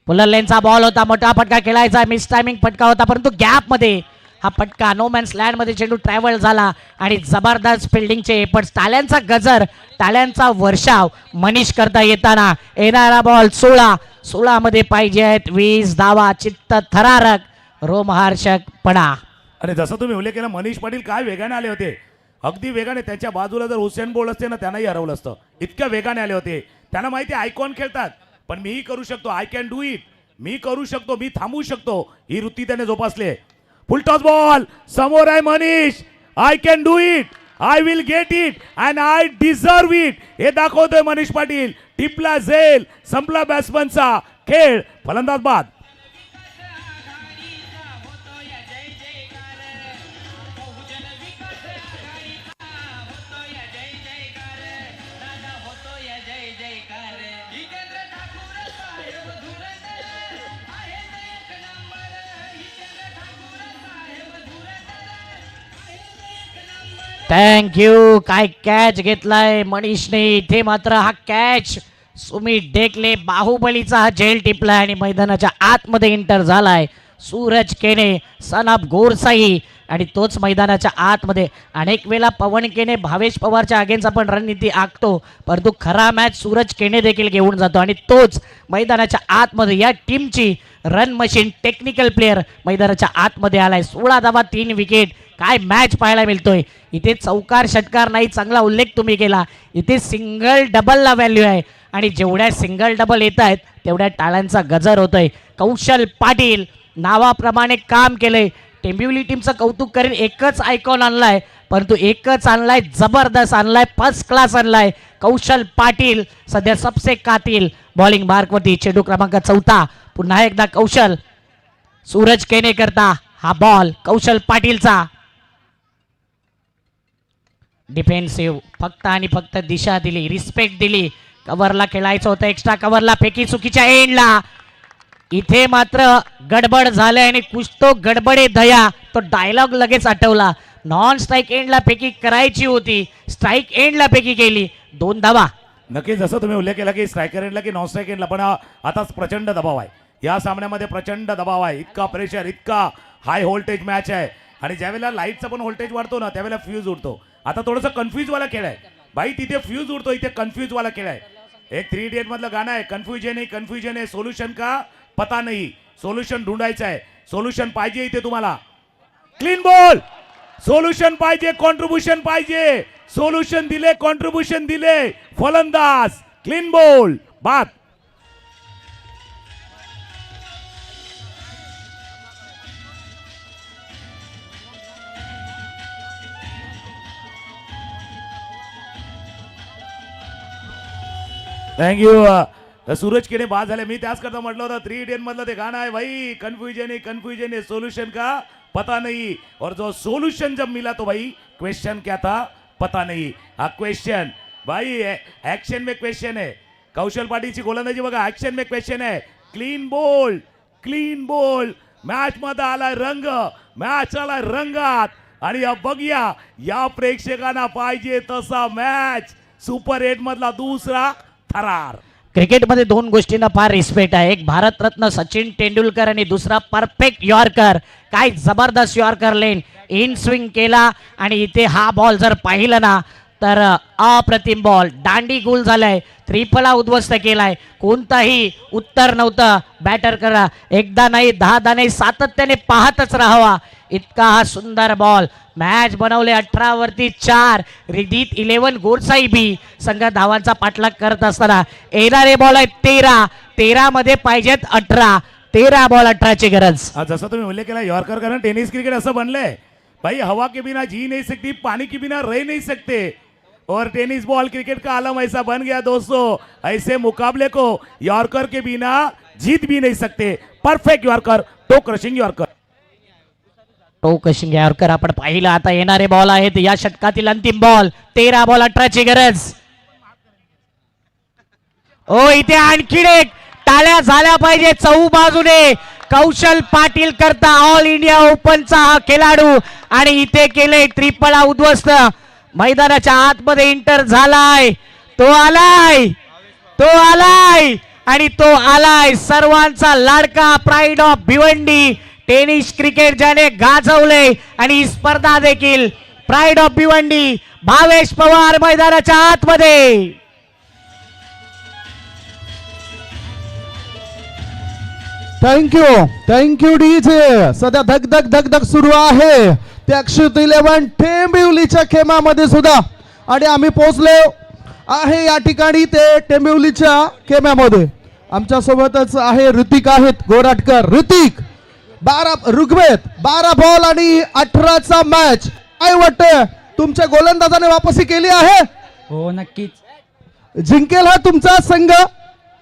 पुलर लेनचा बॉल होता, मोठा फटका खेळायचा. मिस टायमिंग फटका होता, परंतु गॅप मध्ये हा फटका, नो मॅन्स लँड मध्ये चेंडू ट्रॅव्हल झाला आणि जबरदस्त फिल्डिंगचे एफर्ट्स. टाळ्यांचा गजर, टाळ्यांचा वर्षाव मनीष करता येताना. येणारा बॉल 16 मध्ये पाहिजे आहेत 20 धावा. चित्त थरारक, रोमहर्षक पणा. आणि जसं तुम्ही उल्लेख केला, मनीष पाटील काय वेगाने आले होते, अगदी वेगाने. त्यांच्या बाजूला जर हुसेन बोल्ट असते ना, त्यांनाही हरवलं असतं. इतक्या वेगाने आले होते. त्यांना माहिती आयकॉन खेळतात, पण मीही करू शकतो. I can do it. मी करू शकतो, मी थांबवू शकतो, ही वृत्ती त्याने जोपासले. फुलटॉस बॉल समोर आहे Manish. I can do it, I will get it and I deserve it, हे दाखवतोय मनीष पाटील. टिपला झेल, संपला बॅट्समनचा खेळ. फलंदाज बाद. थँक्यू. काय कॅच घेतलाय मनीषने इथे. मात्र हा कॅच सुमित डेकले बाहुबलीचा हा झेल टिपलाय आणि मैदानाच्या आतमध्ये एंटर झालाय. सूरज केने सन ऑफ गोरसाई आणि तोच मैदानाच्या आतमध्ये अनेक वेळा पवन केने भावेश पवारच्या अगेन्स्ट आपण रणनीती आखतो, परंतु खरा मॅच सूरज केने देखील घेऊन जातो आणि तोच मैदानाच्या आतमध्ये या टीमची रन मशीन टेक्निकल प्लेअर मैदानाच्या आतमध्ये आलाय. 16 धावा 3 विकेट. काय मॅच पाहायला मिळतोय इथे. चौकार षटकार नाही, चांगला उल्लेख तुम्ही केला. इथे सिंगल डबलला व्हॅल्यू आहे आणि जेवढ्या सिंगल डबल येत आहेत तेवढ्या टाळ्यांचा गजर होतोय. कौशल पाटील नावाप्रमाणे काम केलंय. टेंबिवली टीमचं कौतुक करेन. एकच आयकॉन आणलाय, परंतु एकच आणलाय, जबरदस्त आणलाय, फर्स्ट क्लास आणलाय. कौशल पाटील सध्या सबसे कातील बॉलिंग मार्कवरती. चेंडू क्रमांक 4 पुन्हा एकदा कौशल. सूरज केने करता हा बॉल कौशल पाटीलचा. डिफेन्सिव्ह फक्त आणि फक्त दिशा दिली, रिस्पेक्ट दिली. कव्हरला खेळायचं होतं, एक्स्ट्रा कव्हरला फेकी चुकीच्या एंडला. इथे मात्र गडबड झालंय आणि कुछ तो गडबडे दया तो डायलॉग लगेच आठवला. नॉन स्ट्राईक एंडला फेकी करायची होती, स्ट्राईक एंडला फेकी केली. 2 धावा. नक्कीच जसं तुम्ही उल्लेख केला की स्ट्रायकर एंडला की नॉन स्ट्राईक एंडला, पण आता प्रचंड दबाव आहे या सामन्यामध्ये. प्रचंड दबाव आहे, इतका प्रेशर, इतका हाय व्होल्टेज मॅच आहे. आणि ज्यावेळेला लाईटचा पण व्होल्टेज वाढतो ना त्यावेळेला फ्यूज उडतो. आता थोडंसं कन्फ्यूज वाला खेळ आहे भाई. तिथे फ्यूज उडतो, इथे कन्फ्यूज वाला खेळ आहे. एक 3 इडियट मधलं गाणं आहे, कन्फ्युजन आहे सोल्युशन का पता नाही. सोल्युशन ढूंढायचं आहे, सोल्युशन पाहिजे इथे तुम्हाला. क्लीन बॉल, सोल्युशन पाहिजे, कॉन्ट्रीब्युशन पाहिजे. सोल्युशन दिले, कॉन्ट्रीब्युशन दिले, फलंदाज क्लीन बॉल बाद. थँक्यू. सूरज केने बाद झाले. मी त्याच करता म्हटलं होतं 3 इडियन मधलं ते गाणं आहे भाई. कन्फ्यूजन है सोल्यूशन का पता नहीं, और जो सोल्यूशन जब मिला तो भाई क्वेश्चन क्या था पता नहीं. हा क्वेश्चन भाई एक्शन में क्वेश्चन है. कौशल पाटीलची गोलंदाजी बघा, एक्शन में क्वेश्चन है. Clean ball. मॅच मध्ये आलाय रंग, मॅच आलाय रंगात. आणि अब बघूया या प्रेक्षकांना पाहिजे तसा मॅच. सुपर 8 मधला दुसरा थरार. क्रिकेटमध्ये 2 गोष्टींना फार रिस्पेक्ट आहे. एक भारतरत्न सचिन तेंडुलकर आणि दुसरा परफेक्ट यॉर्कर. काय जबरदस्त यॉर्कर लेन इन स्विंग केला आणि इथे हा बॉल जर पाहिलं ना तर अप्रतिम बॉल. दांडी गोल झालाय, त्रिफला उद्ध्वस्त केलाय. कोणताही उत्तर नव्हतं बॅटर करा. एकदा नाही 10दा नाही, सातत्याने पाहतच राहावा इतका हा सुंदर बॉल. मॅच बनवले 18 वरती 4. रिदीत 11 गोरसाई बी संघ धावांचा पाठलाग करत असताना येणारे बॉल आहेत 13 मध्ये पाहिजेत 18. 13 बॉल 18 ची गरज. जसं तुम्ही उल्लेख केला यॉर्कर कारण टेनिस क्रिकेट असं बनलंय भाई. हवा के बिना जी नहीं सकती, पानी के बिना रह नहीं सकते, और टेनिस बॉल क्रिकेट का आलम ऐसा बन गया दोस्तों. ऐसे मुकाबले को यॉर्कर के बिना जीत भी नहीं सकते. परफेक्ट यॉर्कर, तो क्रशिंग यॉर्कर. तो कशिंग यॉर्कर आपण पाहिलं. आता येणारे बॉल आहेत या षटकातील अंतिम बॉल. 13 बॉल 18 ची गरज. ओ इथे आणखी एक टाळ्या झाल्या पाहिजे चहूबाजूने. कौशल पाटील करता ऑल इंडिया ओपनचा हा खेळाडू आणि इथे केले त्रिफळा उद्ध्वस्त. मैदानाच्या आतमध्ये इंटर झालाय, तो आलाय आणि तो आलाय सर्वांचा लाडका pride of Bhiwandi. Tennis cricket ज्याने गाजवले आणि ही स्पर्धा देखील प्राईड ऑफ भिवंडी भावेश पवार मैदानाच्या आतमध्ये. Thank you DJ. सध्या धगधग सुरू आहे त्या अक्षत 11 टेंबिवलीच्या खेमामध्ये सुद्धा. आणि आम्ही पोहोचलो आहे या ठिकाणी ते टेंबिवलीच्या खेम्यामध्ये. आमच्या सोबतच आहे ऋतिक आहेत गोराटकर. ऋतिक 12 बॉल आणि 18चा मॅच. काय वाटतं तुमच्या गोलंदाजाने वापसी केली आहे? हो नक्कीच. जिंकेल हा तुमचा संघ?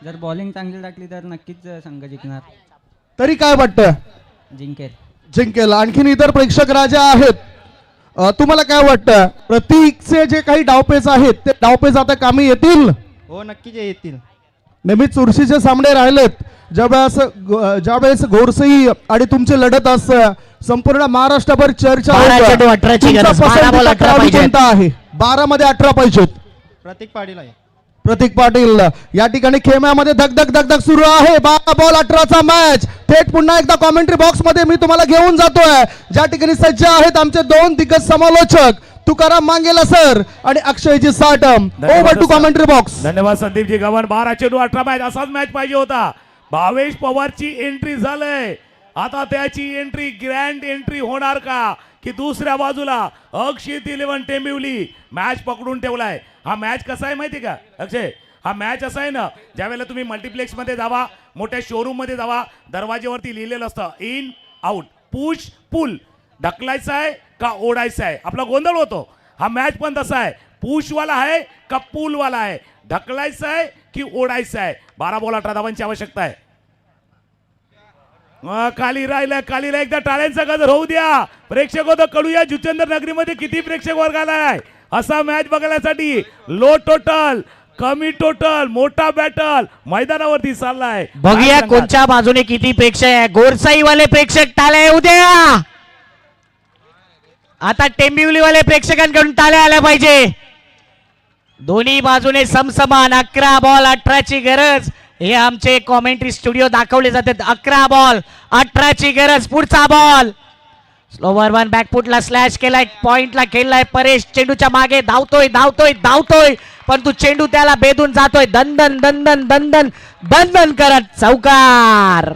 जर बॉलिंग चांगली टाकली तर नक्कीच संघ जिंकणार. तरी काय वाटतं? जिंकेल. आणखीन इतर प्रेक्षक राजा आहेत. तुम्हाला काय वाटतं प्रतीकचे जे काही डावपेच आहेत ते डावपेच आता कामी येतील? हो नक्कीच येतील. नेहमीच चुरशीचे सामने राहिलेत. ज्यावेळेस घोरसई आणि तुमची लढत असतं संपूर्ण महाराष्ट्रभर चर्चा 18 ची गरज. 12 बॉल 18 पाहिजे. 12 मध्ये 18 पाहिजेत. प्रतीक पाटील आहे. प्रतीक पाटील या ठिकाणी खेम्यामध्ये धगधग धगधग सुरू आहे. 12 बॉल 18चा मॅच. थेट पुन्हा एकदा कॉमेंट्री बॉक्स मध्ये मी तुम्हाला घेऊन जातोय, ज्या ठिकाणी सज्ज आहेत आमचे दोन दिग्गज समालोचक तुकाराम मांगेला सर आणि Akshayji Satam. Over to commentary box. धन्यवाद संदीपजी गव्हाण. 12 चेंडू 18 मॅच, असाच मॅच पाहिजे होता. भावेश पवारची एंट्री झालंय, आता त्याची एंट्री ग्रँड एंट्री होणार का की दुसऱ्या बाजूला अक्षित 11 टेंबिवली मॅच पकडून ठेवलाय. हा मॅच कसा आहे माहिती का अक्षय, हा मॅच असा आहे ना, ज्यावेळेला तुम्ही मल्टिप्लेक्स मध्ये जावा, मोठ्या शोरूम मध्ये जावा, दरवाजेवरती लिहिलेलं असतं इन आउट पुश पुल, ढकलायचं आहे का ओढायचं आहे, आपला गोंधळ होतो. हा मॅच पण तसा आहे, पुशवाला आहे का पुलवाला आहे, ढकलायचं आहे की ओढायचं आहे. 12 बॉल 18 धावांची आवश्यकता आहे. खाली राहिला एकदा टाळ्यांचा गजर होऊ द्या. प्रेक्षक होतं कळूया जुचंदर नगरीमध्ये किती प्रेक्षक वर्ग आलाय असा मॅच बघण्यासाठी. लो टोटल, कमी टोटल, मोठा बॅटल मैदानावरती चाललाय. बघूया कोणत्या बाजूने किती प्रेक्षक आहे. गोरसाई वाले प्रेक्षक टाळ्या येऊ द्या. आता टेंबिवली वाले प्रेक्षकांकडून टाळ्या आल्या पाहिजे. दोन्ही बाजूने समसमान. 11 बॉल 18ची गरज, हे आमचे कॉमेंट्री स्टुडिओ दाखवले जातात. 11 बॉल 18ची गरज. पुढचा बॉल स्लोवर वन बॅकफुटला स्लॅश केलाय, पॉइंटला खेळलाय परेश. चेंडूच्या मागे धावतोय धावतोय धावतोय, पण तू चेंडू त्याला बेधून जातोय. दंदन दंदन दंदन दंदन करत चौकार.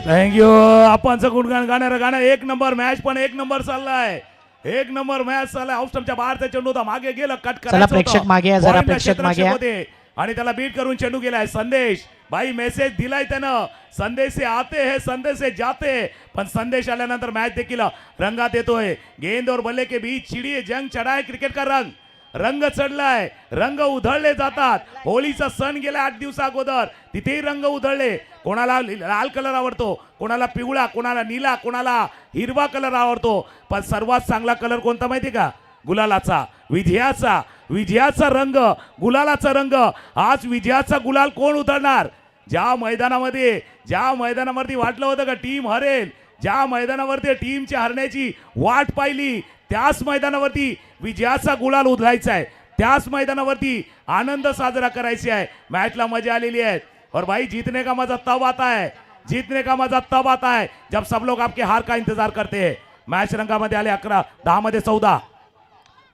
थँक्यू. आपणचं गुणगान गाणारं गाणं. 1 नंबर मॅच, पण 1 नंबर चाललाय. 1 नंबर मॅच चाललाय. ऑफस्टंपच्या बाहेरचा चेंडू होता, मागे गेलं, कट करायचं चला प्रेक्षक मागे या, जरा Point ला प्रेक्षक मागे या. क्षेत्ररक्षक होते आणि त्याला बीट करून चेंडू गेलाय. संदेश भाई मेसेज दिलाय त्यानं, संदेश से आते है संदेश से जाते, पण संदेश आल्यानंतर मॅच देखील रंगात येतोय. गेंद और बल्ले के बीच चिड़िये जंग चढा है क्रिकेट का रंग. रंग चढलाय, रंग उधळले जातात. होळीचा सण गेला 8 दिवसा अगोदर, तिथेही रंग उधळले. कोणाला लाल कलर आवडतो, कोणाला पिवळा, कोणाला नीला, कोणाला हिरवा कलर आवडतो, पण सर्वात चांगला कलर कोणता माहिती का? गुलालाचा, विजयाचा. विजयाचा रंग, गुलालाचा रंग. आज विजयाचा गुलाल कोण उधळणार? ज्या मैदानावरती वाटलं होतं का टीम हरेल, ज्या मैदानावरती टीमच्या हरण्याची वाट पाहिली, त्याच मैदानावरती विजयाचा गुलाल उधळायचा आहे. त्याच मैदानावरती आनंद साजरा करायचे आहे. मॅचला मजा आलेली आहे. और भाई जीतने का मजा तब आता है, जीतने का मजा तब आता है जब सब लोग आपके हार का इंतजार करते हैं. मॅच रंगामध्ये आले. 11 10 मध्ये 14.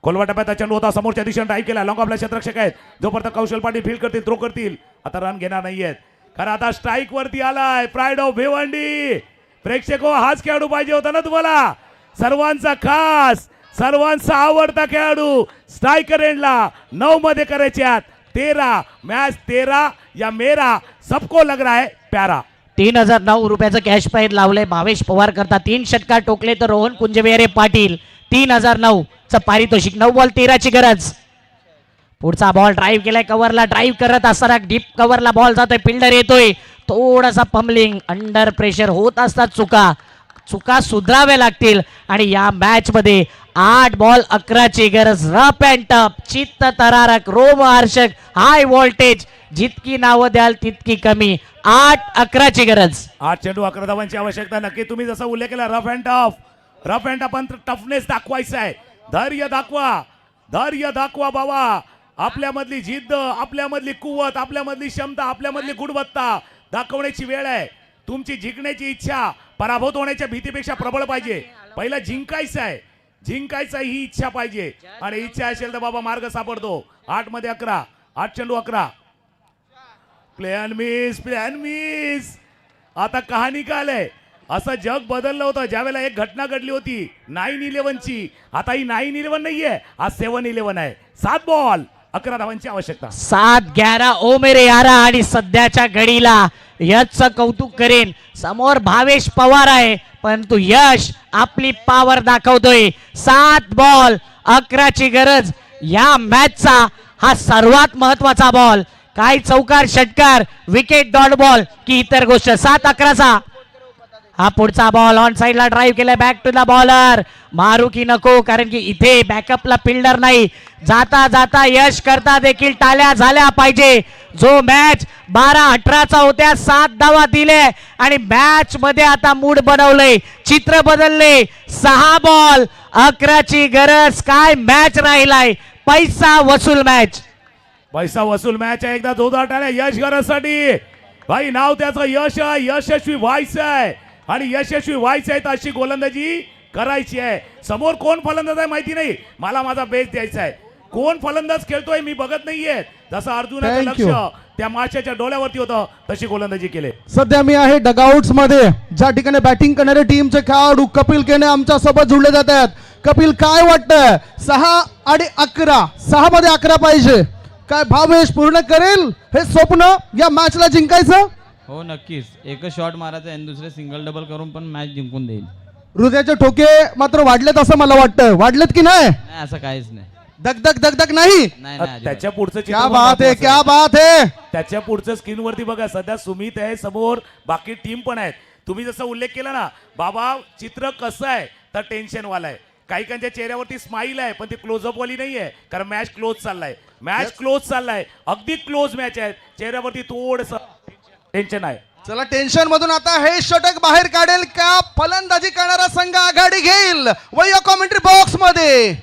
खोलवा टप्प्याचा चेंडू होता, समोरच्या दिशेने ड्राईव्ह केला. लॉंग ऑफला क्षेत्ररक्षक आहेत, जोपर्यंत कौशल पाटील फील्ड करतील, थ्रो करतील. आता रन घेणार नाहीयेत, कारण आता स्ट्राईक वरती आलाय प्राईड ऑफ भिवंडी. प्रेक्षक हो, हाच खेळाडू पाहिजे होता ना तुम्हाला. सर्वांचा खास, सर्वांचा आवडता खेळाडू. स्ट्रायकर एंडला 9 मध्ये करायचे आहेत. 13 मॅच 13 या मेरा सबको लग रहा है प्यारा. 3009 रुपयाचं कॅश प्राईज लावलंय भावेश पवार करता. 3 षटकार टोकले तर रोहन कुंजविहारे पाटील. 3009 चं पारितोषिक. 9 बॉल 13ची गरज. पुढचा बॉल ड्राईव्ह केलाय कव्हरला. ड्राईव्ह करत असताना डीप कव्हरला बॉल जातोय. फिल्डर येतोय, थोडासा पंबलिंग, अंडर प्रेशर होत असतात. चुका सुधाराव्या लागतील. आणि या मॅच मध्ये 8 बॉल 11ची गरज. रफ अँड टफ, चित्त तरारक, रोमहर्षक, हाय व्होल्टेज. जितकी नावं द्याल तितकी कमी. 8-11ची गरज. 8 चेंडू 11 धावांची आवश्यकता. नक्की तुम्ही जसा उल्लेख केला, rough and tough, rough and tough, toughness दाखवायचा आहे. धैर्य दाखवा, धैर्य दाखवा बाबा. आपल्यामधली जिद्द, आपल्यामधली कुवत, आपल्यामधली क्षमता, आपल्यामधली गुणवत्ता दाखवण्याची वेळ आहे. तुमची जिंकण्याची इच्छा पराभूत होण्याच्या भीतीपेक्षा प्रबळ पाहिजे. पहिला जिंकायचं आहे, जिंकायचा ही इच्छा पाहिजे. आणि इच्छा असेल तर बाबा मार्ग सापडतो. 8 मध्ये 11, 8 चेंडू 11. Plan miss, plan miss. आता कहाणी काय आलंय, असं जग बदललं होतं ज्यावेळेला एक घटना घडली होती 9-11ची. आता ही 9-11 नाहीये, आज 7-11 आहे. 7 बॉल 11 धावांची आवश्यकता. 7-11 ओ मेरे यारा. आणि सध्याच्या घडीला यशचं कौतुक करेन. समोर भावेश पवार आहे, परंतु यश आपली पॉवर दाखवतोय. 7 बॉल 11ची गरज. या मॅचचा हा सर्वात महत्वाचा बॉल. काय चौकार, षटकार, विकेट, डॉट बॉल की इतर गोष्ट. 7-11चा हा पुढचा बॉल ऑन साइडला ड्राईव्ह केलाय, बॅक टू द बॉलर. मारू की नको, कारण की इथे बॅकअपला फिल्डर नाही. जाता जाता यश करता देखील टाळ्या झाल्या पाहिजे. जो मॅच 12-18चा होत्या, 7 धावा दिले आणि मॅच मध्ये आता मूड बनवलंय, चित्र बदलले. 6 बॉल 11ची गरज. काय मॅच राहिलाय, पैसा वसूल मॅच. पैसा वसूल मॅच आहे. एकदा जोरदार टाळ्या यश गरजसाठी. भाई नाव त्याचं यश आहे, यशस्वी व्हायचं आहे आणि यशस्वी व्हायचं आहे तर अशी गोलंदाजी करायची आहे. समोर कोण फलंदाज आहे माहिती नाही, मला माझा बेस द्यायचा आहे. कोण फलंदाज खेळतोय मी बघत नाहीये. जसं अर्जुनाचं Thank you. लक्ष त्या माशाच्या डोळ्यावरती होतं तशी गोलंदाजी केली. सध्या मी आहे डगआउट्स मध्ये, ज्या ठिकाणी बॅटिंग करणारे टीमचे खेळाडू कपिल केने आमच्या सोबत जुळले जात आहेत. कपिल, काय वाटतंय? 6 आणि 11, 6 मध्ये 11 पाहिजे. काय भावेश पूर्ण करेल हे स्वप्न या मॅचला जिंकायचं? हो नक्कीच. एकच शॉट मारायचा आणि दुसरे सिंगल डबल करून पण मॅच जिंकून देईल. हृदयाचे ठोके मात्र वाढलेत असं मला वाटतं. वाढलेत की नाही? नाही असं काहीच नाही. दगदग दगदग नाही. नाही नाही अजिबात. त्याच्या पुढचं चित्र क्या पण बात है, महत्त्वाचं क्या आहे. बात है. त्याच्या पुढचं स्क्रीन वरती बघा, सध्या सुमित आहे समोर, बाकी टीम पण आहेत. तुम्ही जसं उल्लेख केला ना बाबा, चित्र कसं आहे तर टेन्शन वाला आहे. काहीकांच्या चेहऱ्यावरती स्माईल आहे पण ती क्लोजअप वाली नाही आहे, कारण मॅच क्लोज चाललाय. मॅच क्लोज चाललाय, अगदी क्लोज मॅच आहे. चेहऱ्यावरती थोडस टेन्शन आहे. चला, टेन्शन मधून आता हे षटक बाहेर काढेल का फलंदाजी करणारा संघ आघाडी घेईल? वया कॉमेंट्री बॉक्स मध्ये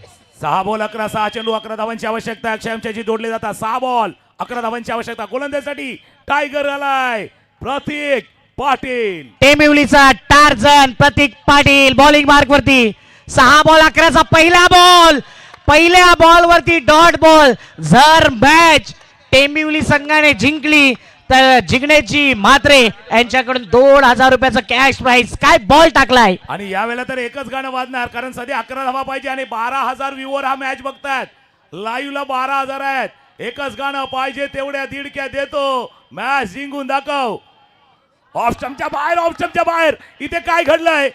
6 बॉल 11, 6 चेंडू, 11 धावांची आवश्यकता. अक्षय जोडले जातात. 6 बॉल 11 धावांची आवश्यकता. गोलंदाजीसाठी टायगर आलाय प्रतीक पाटील. टेमिवलीचा टार्झन प्रतीक पाटील बॉलिंग मार्क वरती. 6 बॉल 11चा पहिला बॉल. पहिल्या बॉल वरती डॉट बॉल. जर मॅच टेमिवली संघाने जिंकली तर जिंकण्याची मात्रे यांच्याकडून 2000 रुपयाचं कॅश प्राइस. काय बॉल टाकलाय. आणि यावेळेला तर एकच गाणं वाजणार, कारण सध्या 11 धावा पाहिजे आणि 12,000 व्ह्यूवर हा मॅच बघतात. लाईव्हला 12,000 आहेत. एकच गाणं पाहिजे, तेवढ्या दीडक्या देतो. मॅच जिंकून दाखव. ऑफ स्टंपच्या बाहेर, ऑफ स्टंपच्या बाहेर. इथे काय घडलंय?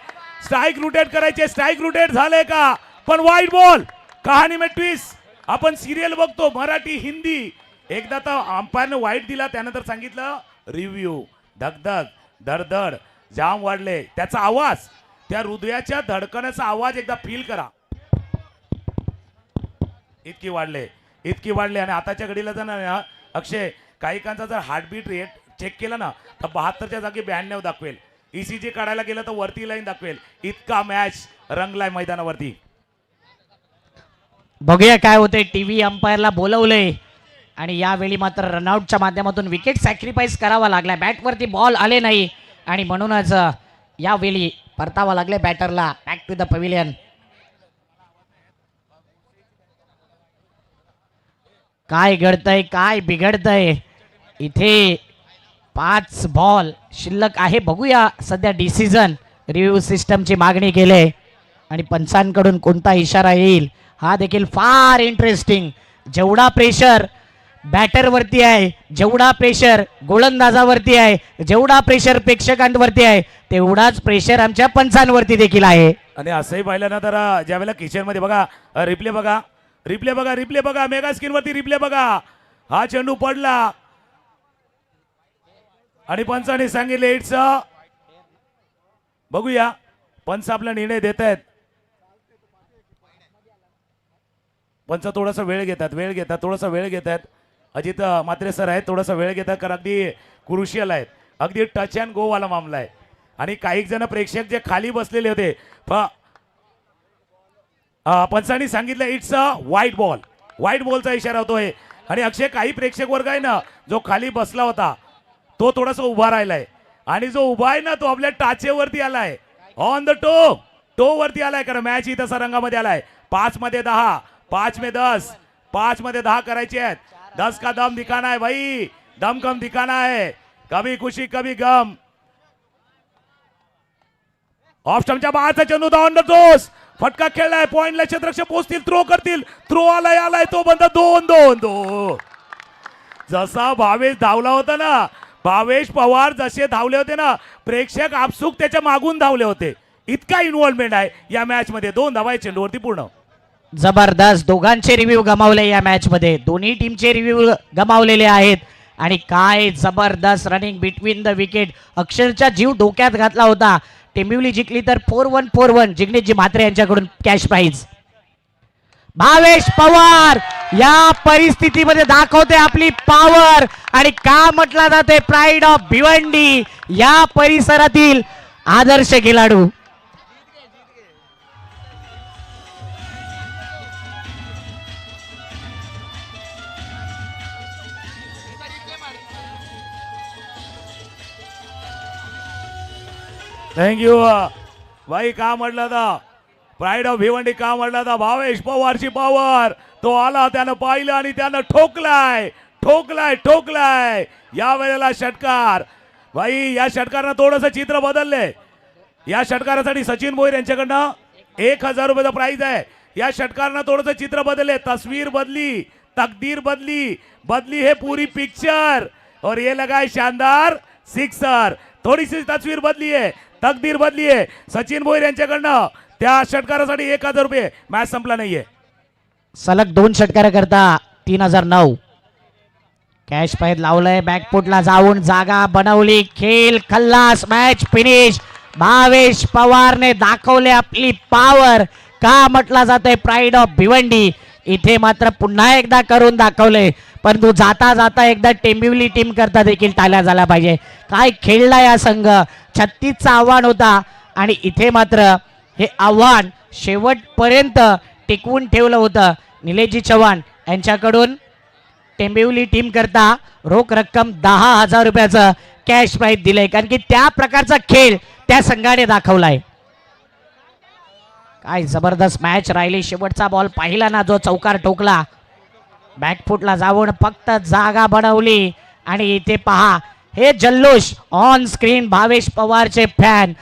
स्ट्राईक रोटेट करायचे, स्ट्राईक रोटेट झाले का? पण वाईट बॉल. कहाणी में ट्विस्ट. आपण सिरियल बघतो मराठी हिंदी. एकदा तर अंपायरने वाईट दिला, त्यानंतर सांगितलं रिव्ह्यू. धगधग धडधड जाम वाढले. त्याचा आवाज, त्या हृदयाच्या धडकण्याचा आवाज एकदा फील करा. इतकी वाढले आणि आताच्या घडीला जर ना अक्षय, काहीकांचा जर हार्टबीट रेट चेक केला ना तर 72च्या जागी 92 दाखवेल. ECG काढायला गेलं तर वरती लाईन दाखवेल. इतका मॅच रंगलाय मैदानावरती. बघूया काय होते. टीव्ही अंपायरला बोलवलंय आणि यावेळी मात्र रनआउटच्या माध्यमातून विकेट सॅक्रिफाईस करावा लागला. बॅटवरती बॉल आले नाही आणि म्हणूनच यावेळी परतावा लागले बॅटरला. Back to the pavilion. काय घडतंय, काय बिघडतंय इथे. 5 बॉल शिल्लक आहे. बघूया सध्या डिसिजन रिव्ह्यू सिस्टमची मागणी केली आणि पंचांकडून कोणता इशारा येईल हा देखील फार इंटरेस्टिंग. जेवढा प्रेशर बॅटरवरती आहे, जेवढा प्रेशर गोलंदाजावरती आहे, जेवढा प्रेशर प्रेक्षकांवरती आहे, तेवढाच प्रेशर आमच्या पंचांवरती देखील आहे. आणि असंही पाहिलं ना तर ज्यावेळेला किचनमध्ये बघा, रिप्ले बघा, मेगा स्क्रीनवरती रिप्ले बघा. हा चेंडू पडला आणि पंचाने सांगितले इट्स. बघूया पंच आपला निर्णय देत आहेत. पंच थोडासा वेळ घेतात. अजित म्हात्रे सर आहेत, थोडासा वेळ घेतात, कारण अगदी क्रुशियल आहेत. अगदी टच अँड गो वाला मामला आहे. आणि काही जण प्रेक्षक जे खाली बसलेले होते, पंचांनी सांगितलं it's a white ball. White बॉलचा इशारा होतोय. आणि अक्षय, काही प्रेक्षक वर्ग आहे ना जो खाली बसला होता तो थोडासा उभा राहिलाय आणि जो उभा आहे ना तो आपल्या टाचेवरती आलाय. ऑन द टो वरती आलाय, कारण मॅच ही तसा रंगामध्ये आलाय. 5 मध्ये 10, 5 में 10, 5 मध्ये 10 करायचे आहेत. 10 का दम दिखाना है भाई, दम कम दिखाना है. कभी खुशी कभी गम. ऑफ स्टंपच्या बाहेरचा चेंडू ऑन द टोस. फटका खेळलाय. पॉइंटला क्षेत्ररक्षक पोहोचतील, थ्रो करतील. थ्रो आलाय तो बंद. 2-2. जसा भावेश धावला होता ना, भावेश पवार जसे धावले होते ना, प्रेक्षक आपसुक त्याच्या मागून धावले होते. इतका इन्व्हॉल्वमेंट आहे या मॅच मध्ये. 2 धावा चेंडूवरती पूर्ण. जबरदस्त. दोघांचे रिव्ह्यू गमावले या मॅच मध्ये. दोन्ही टीमचे रिव्ह्यू गमावलेले आहेत आणि काय जबरदस्त रनिंग बिटवीन द विकेट. अक्षरच्या जीव डोक्यात घातला होता. टेंबिवली जिंकली तर 4-1 जिग्नेशजी म्हात्रे यांच्याकडून कॅश प्राइज. भावेश पवार या परिस्थितीमध्ये दाखवते आपली पॉवर आणि का म्हटला जाते प्राईड ऑफ भिवंडी, या परिसरातील आदर्श खेळाडू. थँक्यू भाई. का म्हटलं था प्राईड ऑफ भिवंडी, का म्हटलं था भावेश पवारची पॉवर. तो आला, त्यानं पाहिलं आणि त्यानं ठोकलाय ठोकलाय ठोकलाय. या वेळेला षटकार भाई, या षटकारानं थोडंसं चित्र बदलले. या षटकारासाठी सचिन भोईर यांच्याकडनं 1000 रुपयाचा प्राइज आहे. या षटकारानं थोडंसं चित्र बदलले, तस्वीर बदली, तकदीर बदली, बदली है पूरी पिक्चर और ये लगा है शानदार सिक्सर. थोड़ी सी तस्वीर बदली है, तकदीर बदली है. सचिन भोईर यांच्याकडनं त्या षटकारासाठी 1000 रुपये. मॅच संपला नाहीये. सलग 2 षटकार करता 3009 कॅश प्राइज लावलंय. बॅकफुटला जाऊन जागा बनवली, खेळ खल्लास, मॅच फिनिश. भावेश पवारने दाखवले आपली पॉवर. का म्हटला जातोय प्राईड ऑफ भिवंडी. इथे मात्र पुन्हा एकदा करून दाखवले, परंतु जाता जाता एकदा टेंबिवली टीम करता देखील टाळ्या झाल्या पाहिजे. काय खेळला या संघ. 36चं आव्हान होता आणि इथे मात्र हे आव्हान शेवटपर्यंत टिकवून ठेवलं होतं. निलेशजी चव्हाण यांच्याकडून टेंबिवली टीम करता रोख रक्कम 10,000 रुपयाचं कॅश प्राइज दिलंय, कारण की त्या प्रकारचा खेळ त्या संघाने दाखवलाय. काय जबरदस्त मॅच राहिली. शेवटचा बॉल पाहिला ना, जो चौकार ठोकला, बॅकफुटला जाऊन फक्त जागा बनवली. आणि इथे पहा हे जल्लोष ऑन स्क्रीन. भावेश पवारचे फॅन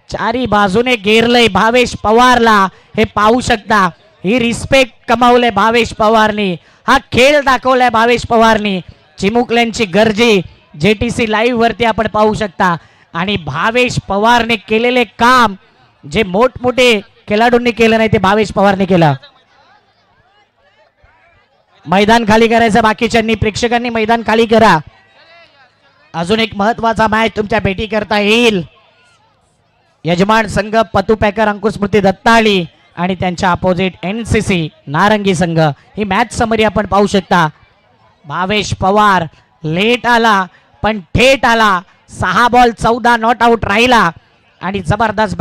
चारी बाजूने घेरलंय भावेश पवारला, हे पाहू शकता. ही रिस्पेक्ट कमावले भावेश पवारनी, हा खेळ दाखवलाय भावेश पवारनी. चिमुकल्यांची गर्जी JTC लाईव्ह वरती आपण पाहू शकता. आणि भावेश पवारने केलेले काम जे मोठमोठे खेळाडूंनी केलं नाही ते भावेश पवारने केलं. मैदान खाली करायचं बाकीच्यांनी, प्रेक्षकांनी मैदान खाली करा. अजून एक महत्वाचा मॅच तुमच्या भेटी करता येईल. यजमान संघ पतू पॅकर अंकुश स्मृती दत्ताळी आणि त्यांच्या अपोजिट NCC नारंगी संघ. ही मॅच समरी आपण पाहू शकता. भावेश पवार लेट आला पण थेट आला. 6 बॉल 14 नॉट आउट राहिला आणि जबरदस्त